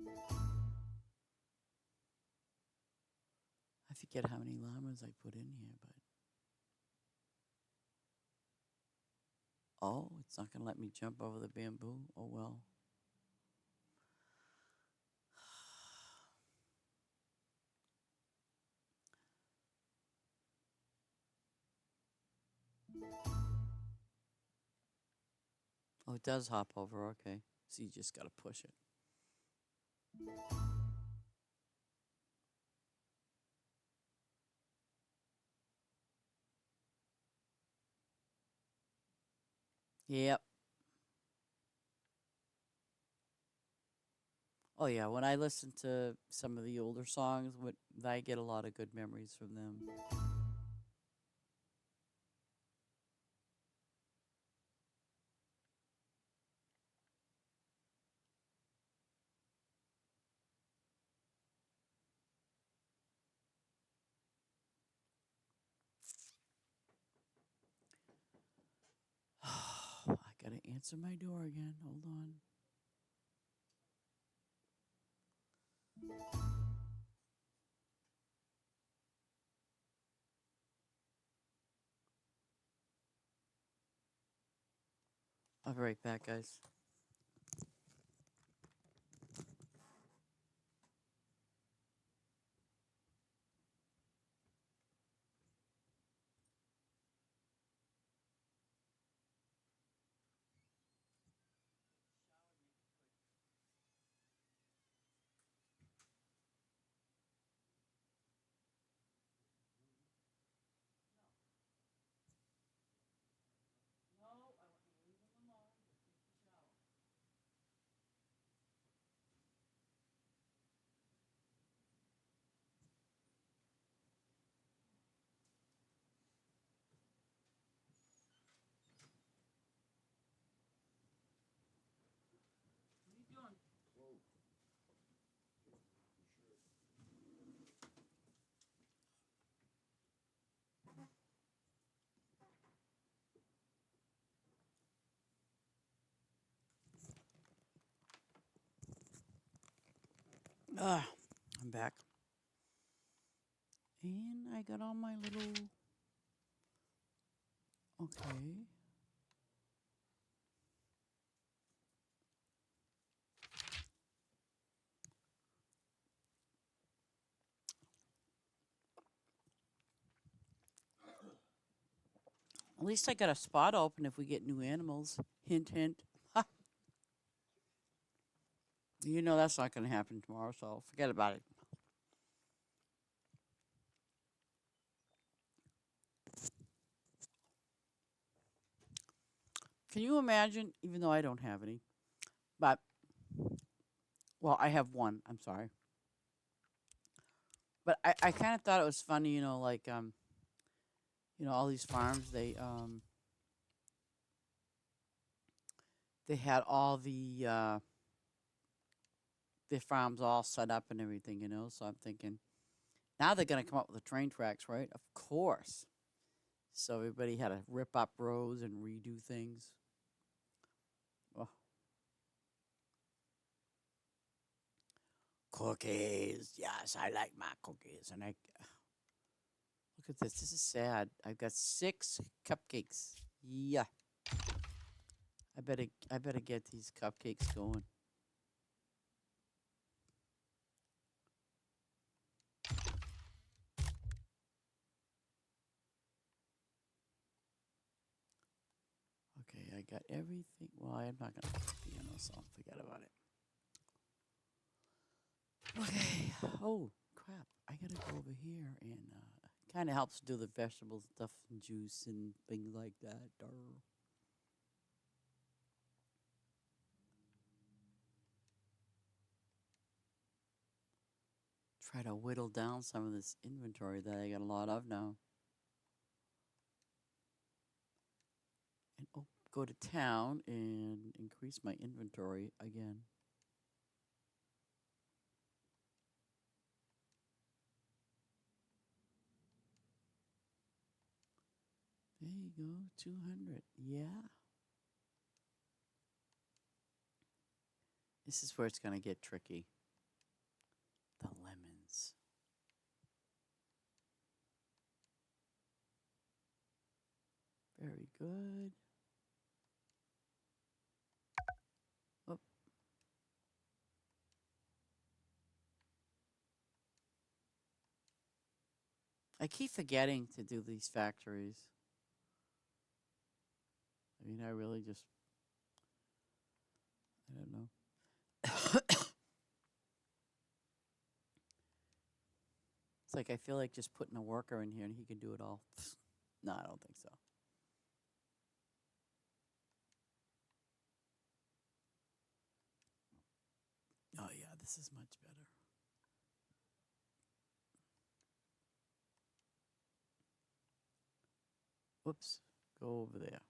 I forget how many llamas I put in here, but oh, it's not going to let me jump over the bamboo. Oh, well. Oh, it does hop over. Okay. So you just got to push it. Yep. Oh, yeah. When I listen to some of the older songs, I get a lot of good memories from them. I got to answer my door again. Hold on. I'll be right back, guys. No, I want you to leave them alone. Just take the shower. I'm back. And I got all my little. Okay. At least I got a spot open if we get new animals. Hint, hint. Ha! You know that's not going to happen tomorrow, so forget about it. Can you imagine, even though I don't have any, but, well, I have one, I'm sorry. But I kind of thought it was funny, like, all these farms, they had all the farms all set up and everything, so I'm thinking, now they're going to come up with the train tracks, right? Of course. So everybody had to rip up rows and redo things. Oh, cookies. Yes, I like my cookies. And look at this. This is sad. I've got 6 cupcakes. Yeah. I better get these cupcakes going. Okay, I got everything. Well, I'm not gonna play the piano, so forget about it. Okay. Oh crap! I gotta go over here and kind of helps do the vegetable stuff and juice and things like that. Durr. Try to whittle down some of this inventory that I got a lot of now. And go to town and increase my inventory again. There you go, 200. Yeah. This is where it's going to get tricky. The lemons. Very good. Oh, I keep forgetting to do these factories. I mean, I really just, I don't know. It's like I feel like just putting a worker in here and he can do it all. No, I don't think so. Oh, yeah, this is much better. Whoops. Go over there.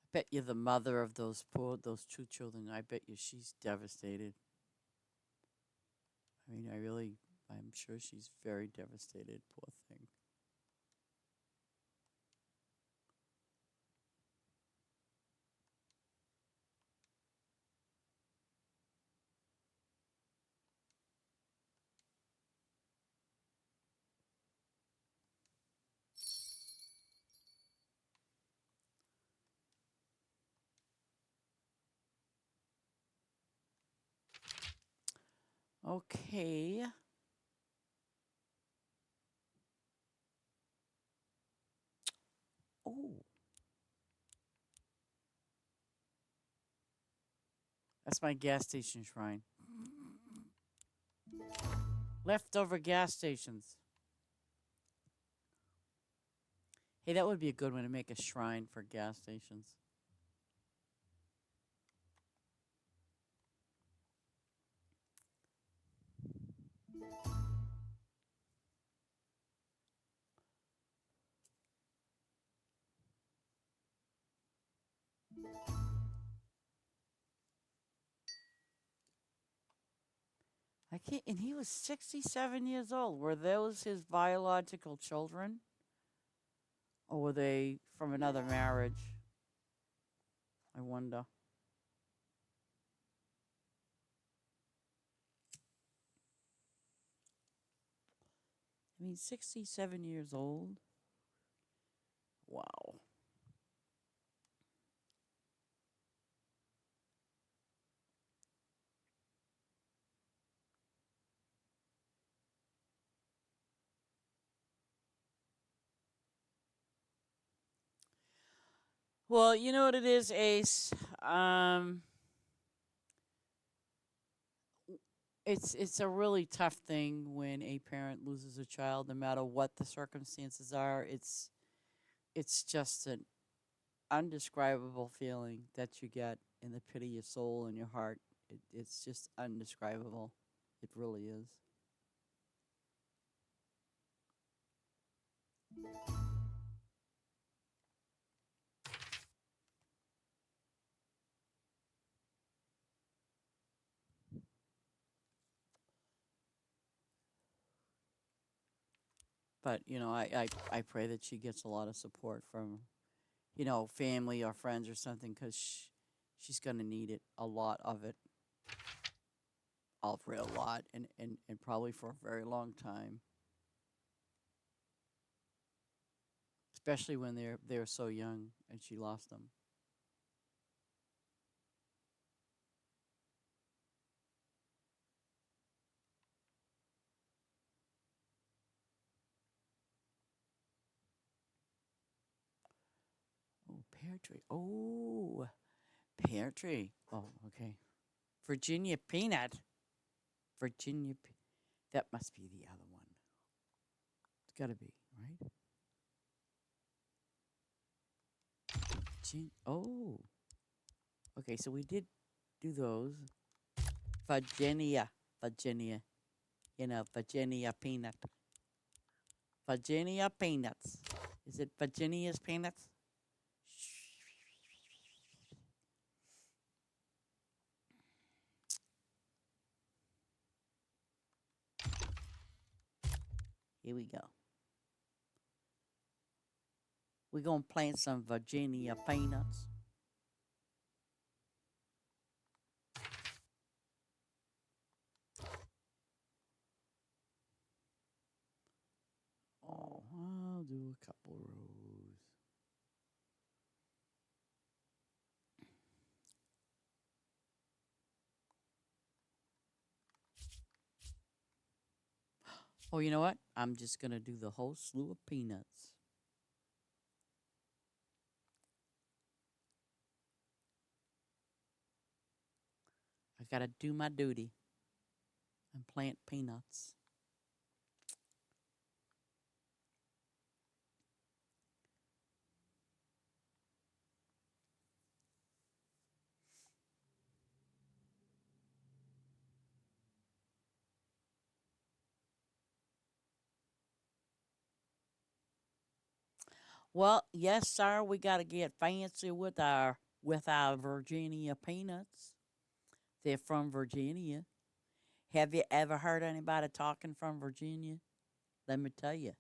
I bet you the mother of those 2 children, I bet you she's devastated. I mean, I'm sure she's very devastated, poor thing. Okay. Oh, that's my gas station shrine. Leftover gas stations. Hey, that would be a good one to make a shrine for gas stations. I can't, and he was 67 years old. Were those his biological children? Or were they from another marriage? I wonder. I mean, 67 years old? Wow. Well, you know what it is, Ace. Um, it's a really tough thing when a parent loses a child, no matter what the circumstances are. It's just an undescribable feeling that you get in the pit of your soul and your heart. It's just undescribable. It really is. But I pray that she gets a lot of support from family or friends or something, because she's gonna need it, a lot of it, a real lot, and probably for a very long time, especially when they're so young and she lost them. Oh, pear tree. Oh, pear tree. Oh, okay. Virginia peanut. Virginia. That must be the other one. It's got to be, right? Oh, okay. So we did do those. Virginia. Virginia. Virginia peanut. Virginia peanuts. Is it Virginia's peanuts? Here we go. We're going to plant some Virginia peanuts. Oh, I'll do a couple rows. Oh, you know what? I'm just going to do the whole slew of peanuts. I got to do my duty and plant peanuts. Well, yes, sir. We got to get fancy with our Virginia peanuts. They're from Virginia. Have you ever heard anybody talking from Virginia? Let me tell you,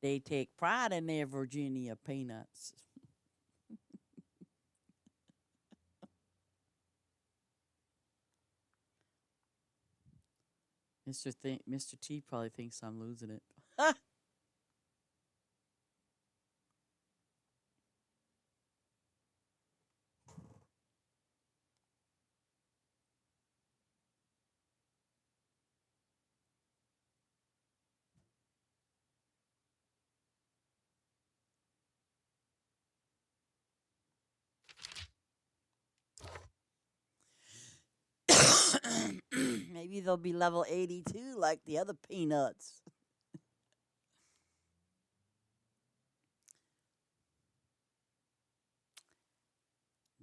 they take pride in their Virginia peanuts. Mr. T probably thinks I'm losing it. Maybe they'll be level 82 like the other peanuts.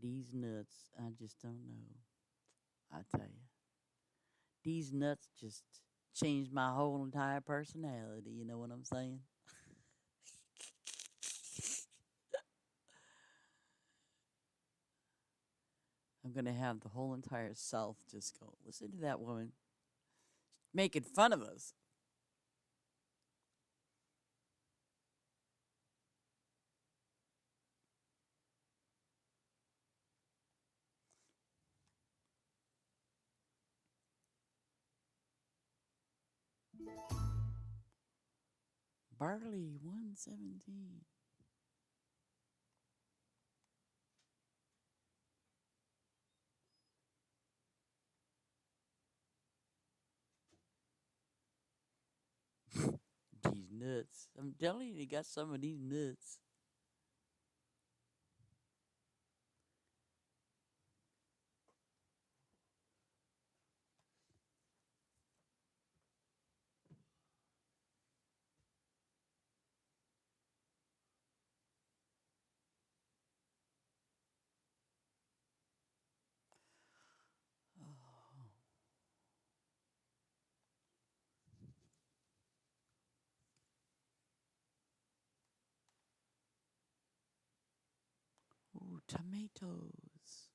These nuts, I just don't know. I tell you, these nuts just changed my whole entire personality. You know what I'm saying? I'm gonna have the whole entire South just go, listen to that woman making fun of us. Barley 117. These nuts. I'm telling you, they got some of these nuts. Ooh, tomatoes.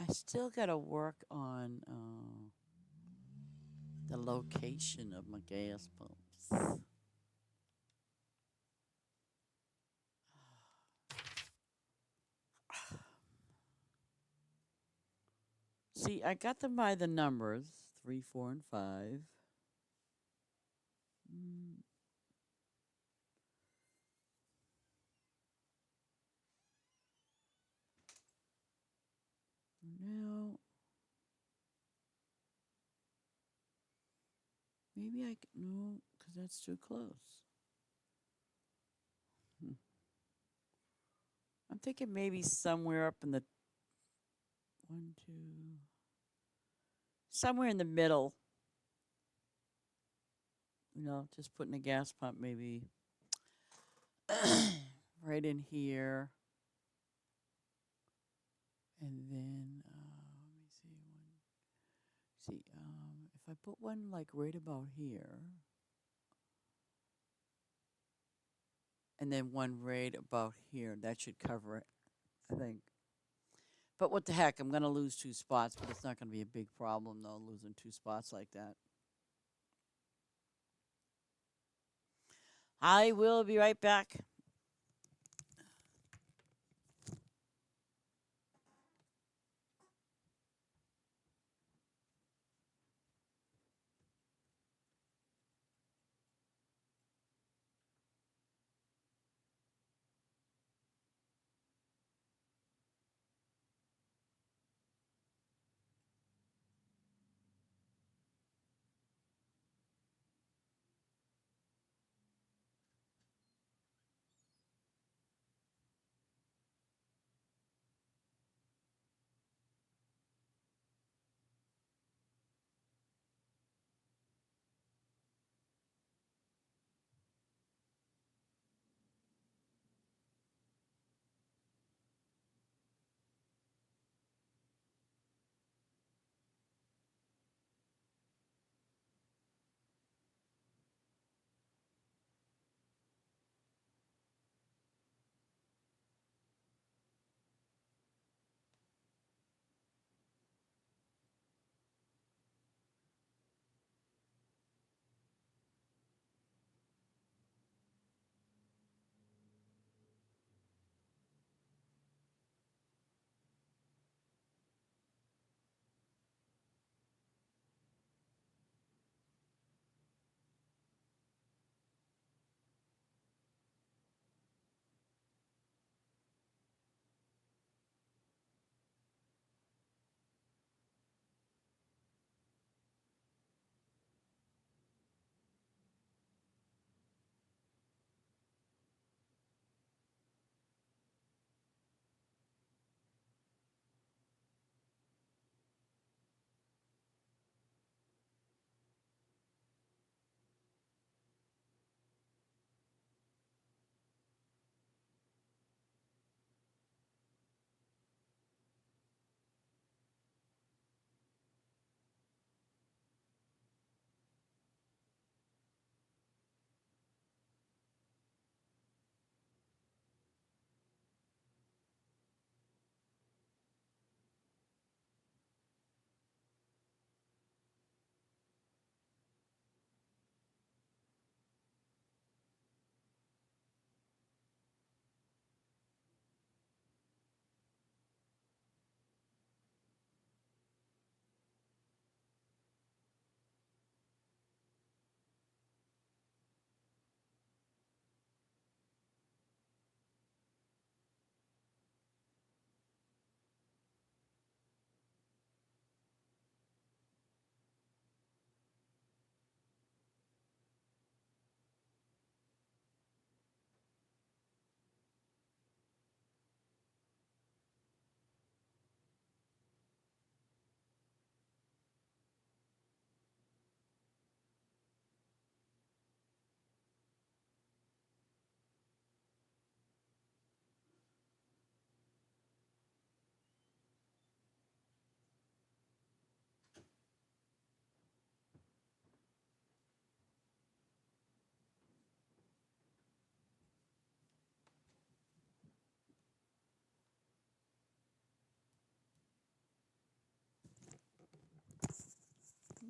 I still got to work on the location of my gas pumps. See, I got them by the numbers 3, 4, and 5. Mm, now, maybe no, because that's too close. Hmm. I'm thinking maybe somewhere up in the 1, 2, somewhere in the middle. Just putting a gas pump maybe right in here. And then, let me see one. See, if I put one like right about here, and then one right about here, that should cover it, I think. But what the heck, I'm gonna lose 2 spots, but it's not gonna be a big problem though, losing 2 spots like that. I will be right back.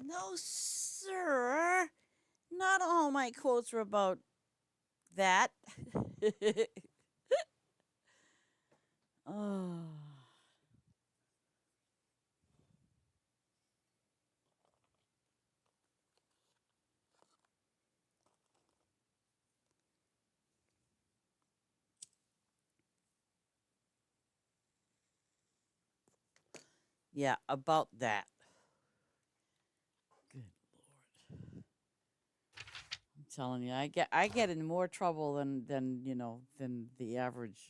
No, sir. Not all my quotes are about that. Oh. Yeah, about that. Good Lord. I'm telling you, I get in more trouble than the average.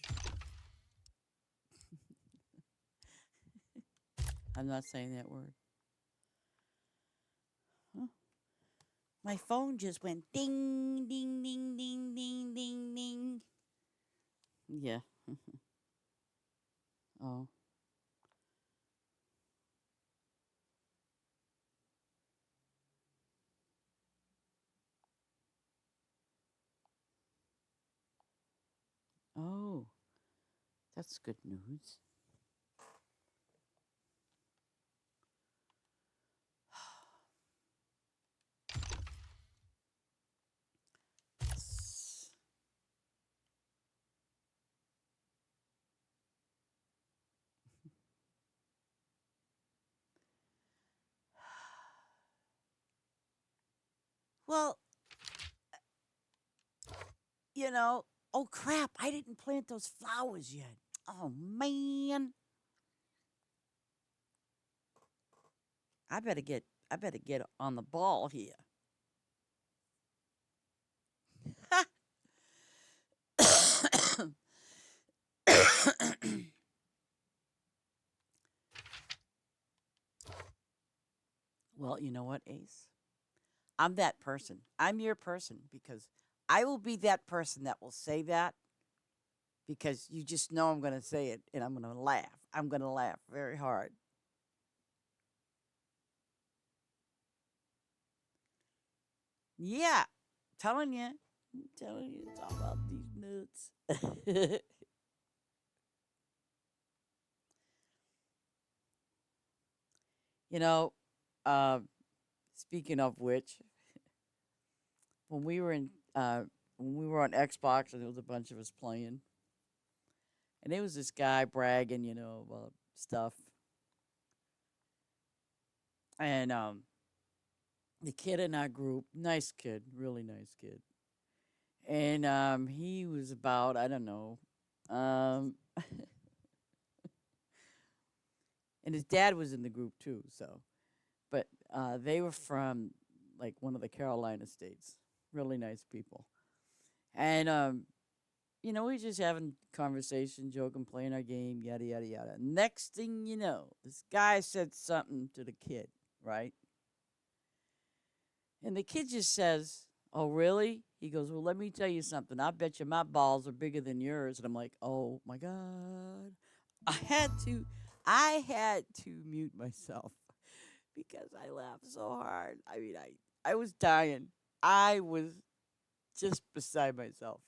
I'm not saying that word. Huh? My phone just went ding ding ding ding ding ding ding. Yeah. Oh. Oh. That's good news. S- Well, you know, oh crap, I didn't plant those flowers yet. Oh man. I better get on the ball here. Well, you know what, Ace? I'm that person. I'm your person because I will be that person that will say that because you just know I'm going to say it and I'm going to laugh. I'm going to laugh very hard. Yeah, telling you. I'm telling you, it's all about these nuts. you know, uh, speaking of which, when we were in, when we were on Xbox and there was a bunch of us playing, and there was this guy bragging, about stuff, and the kid in our group, nice kid, really nice kid, and he was about, I don't know, um, and his dad was in the group too, so. But they were from like one of the Carolina states. Really nice people. And we just having conversation, joking, playing our game, yada yada yada. Next thing you know, this guy said something to the kid, right? And the kid just says, "Oh, really?" He goes, "Well, let me tell you something. I bet you my balls are bigger than yours." And I'm like, "Oh my god!" I had to, I had to mute myself because I laughed so hard. I mean, I was dying. I was just beside myself.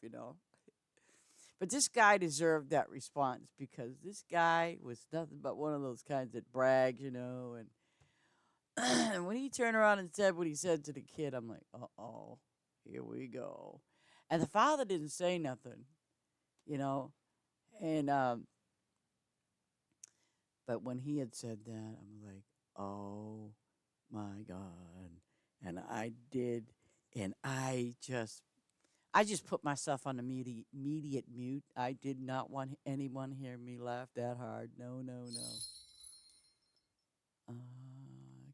But this guy deserved that response because this guy was nothing but one of those kinds that brags. And when he turned around and said what he said to the kid, I'm like, uh-oh, here we go. And the father didn't say nothing, you know. And but when he had said that, I'm like, oh my God. And I did, and I just put myself on immediate mute. I did not want anyone hear me laugh that hard. No, no, no.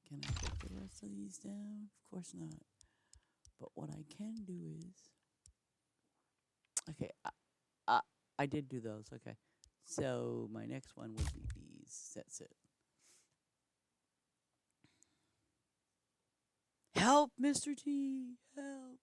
Can I get the rest of these down? Of course not. But what I can do is, okay, I, I did do those. Okay, so my next one would be these. That's it. Help, Mr. T. Help.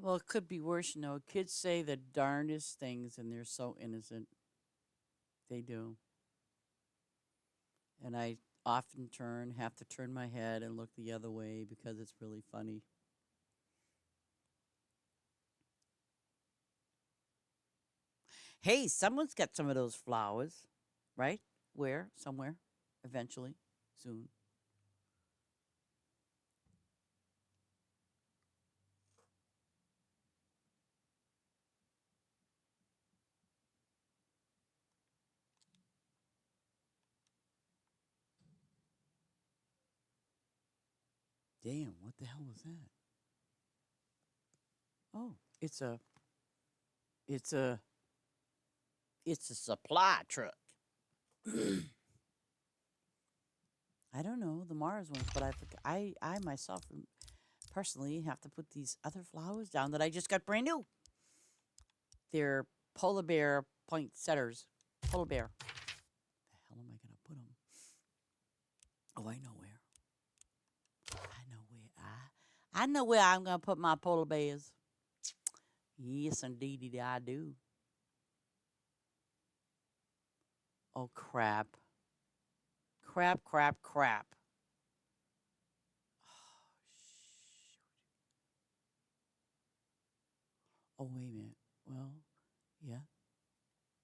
Well, it could be worse, you know. Kids say the darndest things and they're so innocent. They do. And I often have to turn my head and look the other way because it's really funny. Hey, someone's got some of those flowers, right? Where? Somewhere. Eventually. Soon. Damn, what the hell was that? Oh, it's a, it's a supply truck. I don't know the Mars ones, but I myself personally have to put these other flowers down that I just got brand new. They're polar bear poinsettias. Polar bear. The hell am I gonna put them? Oh, I know where. I know where. I know where I'm gonna put my polar bears. Yes, indeedy, I do. Oh crap! Crap! Crap! Crap! Oh shoot! Oh wait a minute. Well, yeah.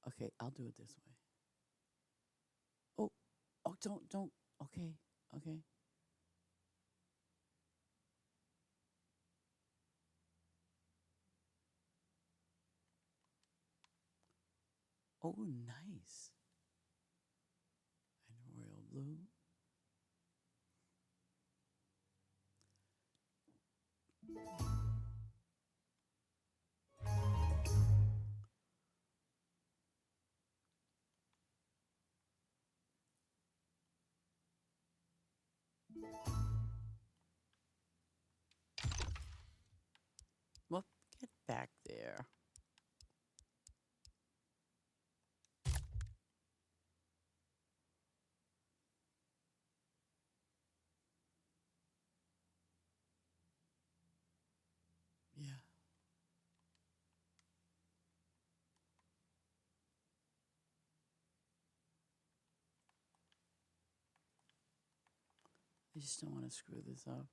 Okay, I'll do it this way. Oh, oh, don't. Okay, okay. Oh, nice. And royal blue. Well, get back there. Yeah. I just don't want to screw this up.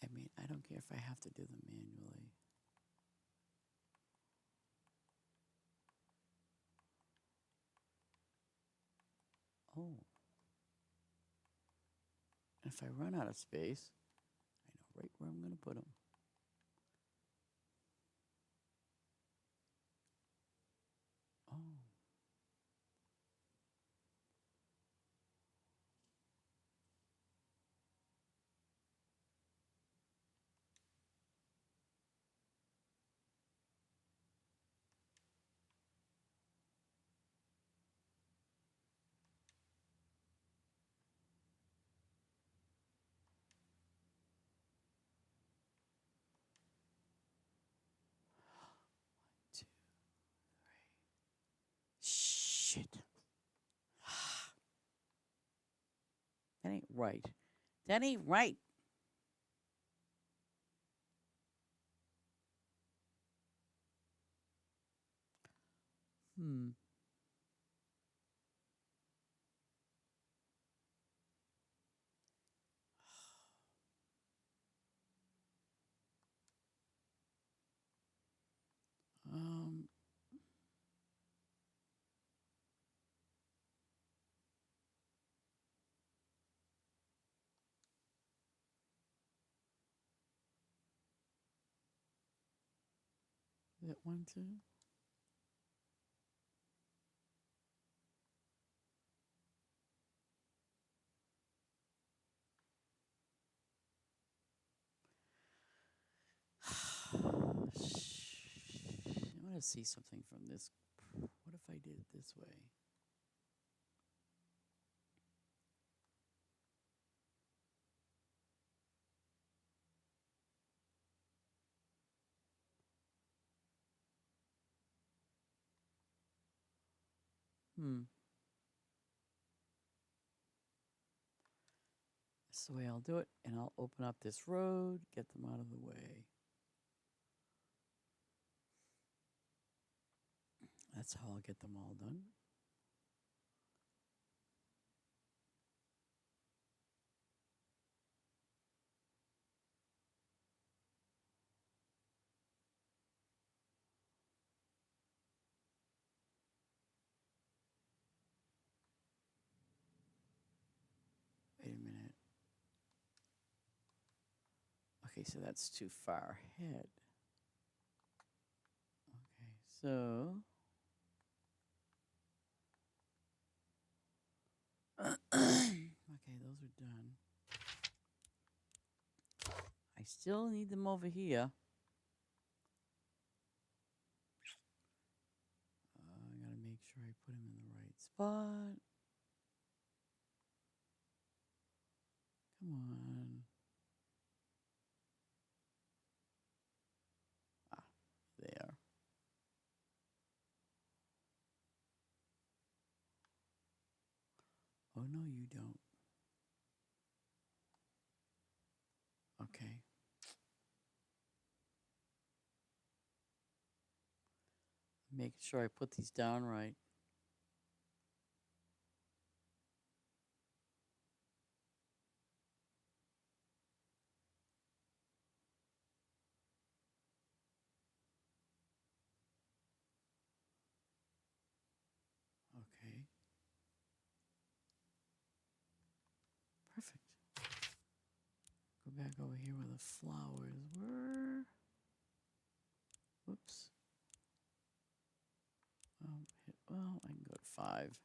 I mean, I don't care if I have to do them manually. Oh, and if I run out of space, I know right where I'm going to put them. Oh, two. Shit. That ain't right. That ain't right. Hmm. Um. That one too. I want to see something from this. What if I did it this way? That's the way I'll do it, and I'll open up this road, get them out of the way. That's how I'll get them all done. Wait a minute. Okay, so that's too far ahead. Okay, so okay, those are done. I still need them over here. I gotta make sure I put them in the right spot. Come on. Ah, there. Oh, no, you don't. Okay. Making sure I put these down right. Okay. Perfect. Go back over here where the flowers were. Whoops. Well, I can go to 5.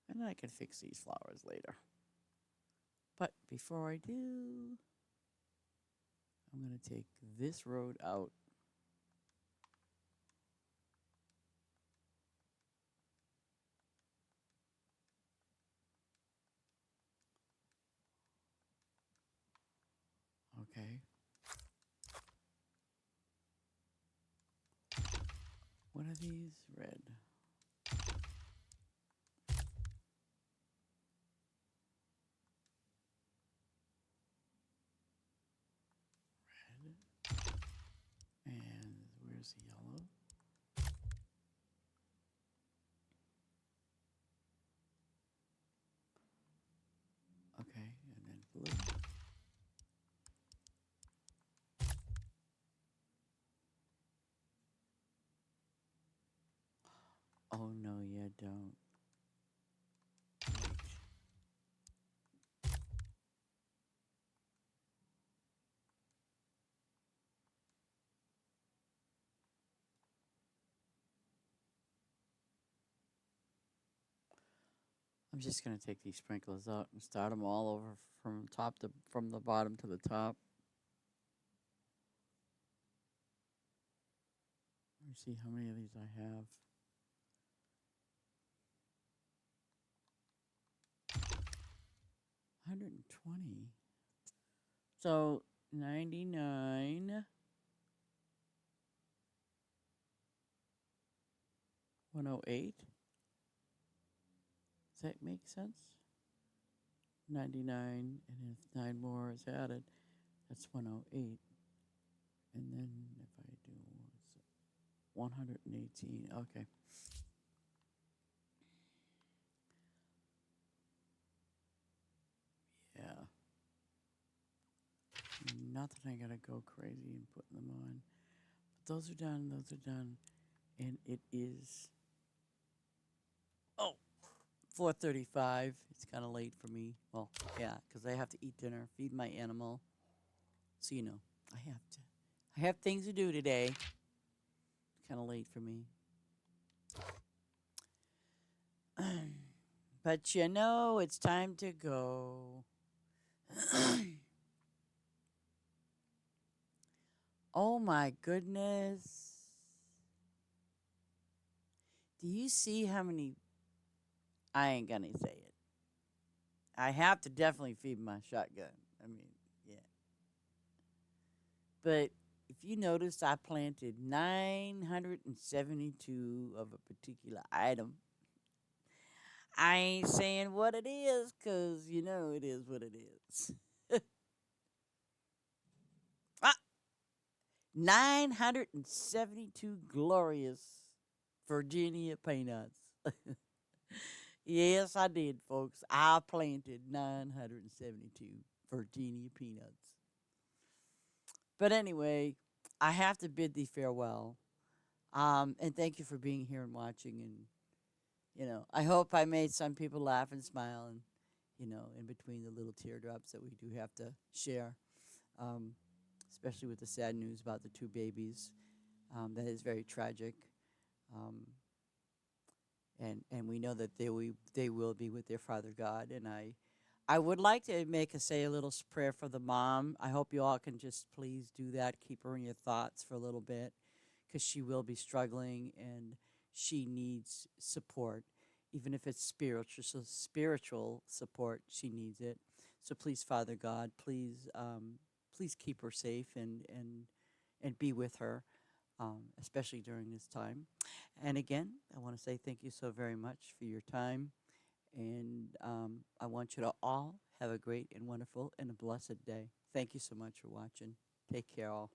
And I can fix these flowers later. But before I do, I'm going to take this road out. Okay. What are these? Red. Red. And where's the yellow? Okay, and then blue. Oh, no, you don't. Wait. I'm just going to take these sprinklers out and start them all over from the bottom to the top. Let me see how many of these I have. 120. So 99. 108. Does that make sense? 99, and if 9 more is added, that's 108. And then if I do 118, okay. Yeah. Not that I gotta go crazy and putting them on. But those are done. And it is, 4:35. It's kind of late for me. Well, yeah, because I have to eat dinner, feed my animal. So, I have things to do today. It's kind of late for me. But it's time to go. Oh my goodness. Do you see how many? I ain't gonna say it. I have to definitely feed my shotgun. I mean, yeah. But if if you noticed, I planted 972 of a particular item. I ain't saying what it is because you know it is what it is. Ah, 972 glorious Virginia peanuts. Yes, I did, folks. I planted 972 Virginia peanuts. But anyway, I have to bid thee farewell. And thank you for being here and watching. And, I hope I made some people laugh and smile and, in between the little teardrops that we do have to share, um, especially with the sad news about the two babies. That is very tragic. Um, and we know that they will be with their Father God. And I would like to say a little prayer for the mom. I hope you all can just please do that. Keep her in your thoughts for a little bit because she will be struggling and she needs support, even if it's spiritual. So spiritual support, she needs it. So please, Father God, please keep her safe and be with her, especially during this time. And again, I want to say thank you so very much for your time. And I want you to all have a great and wonderful and a blessed day. Thank you so much for watching. Take care, all.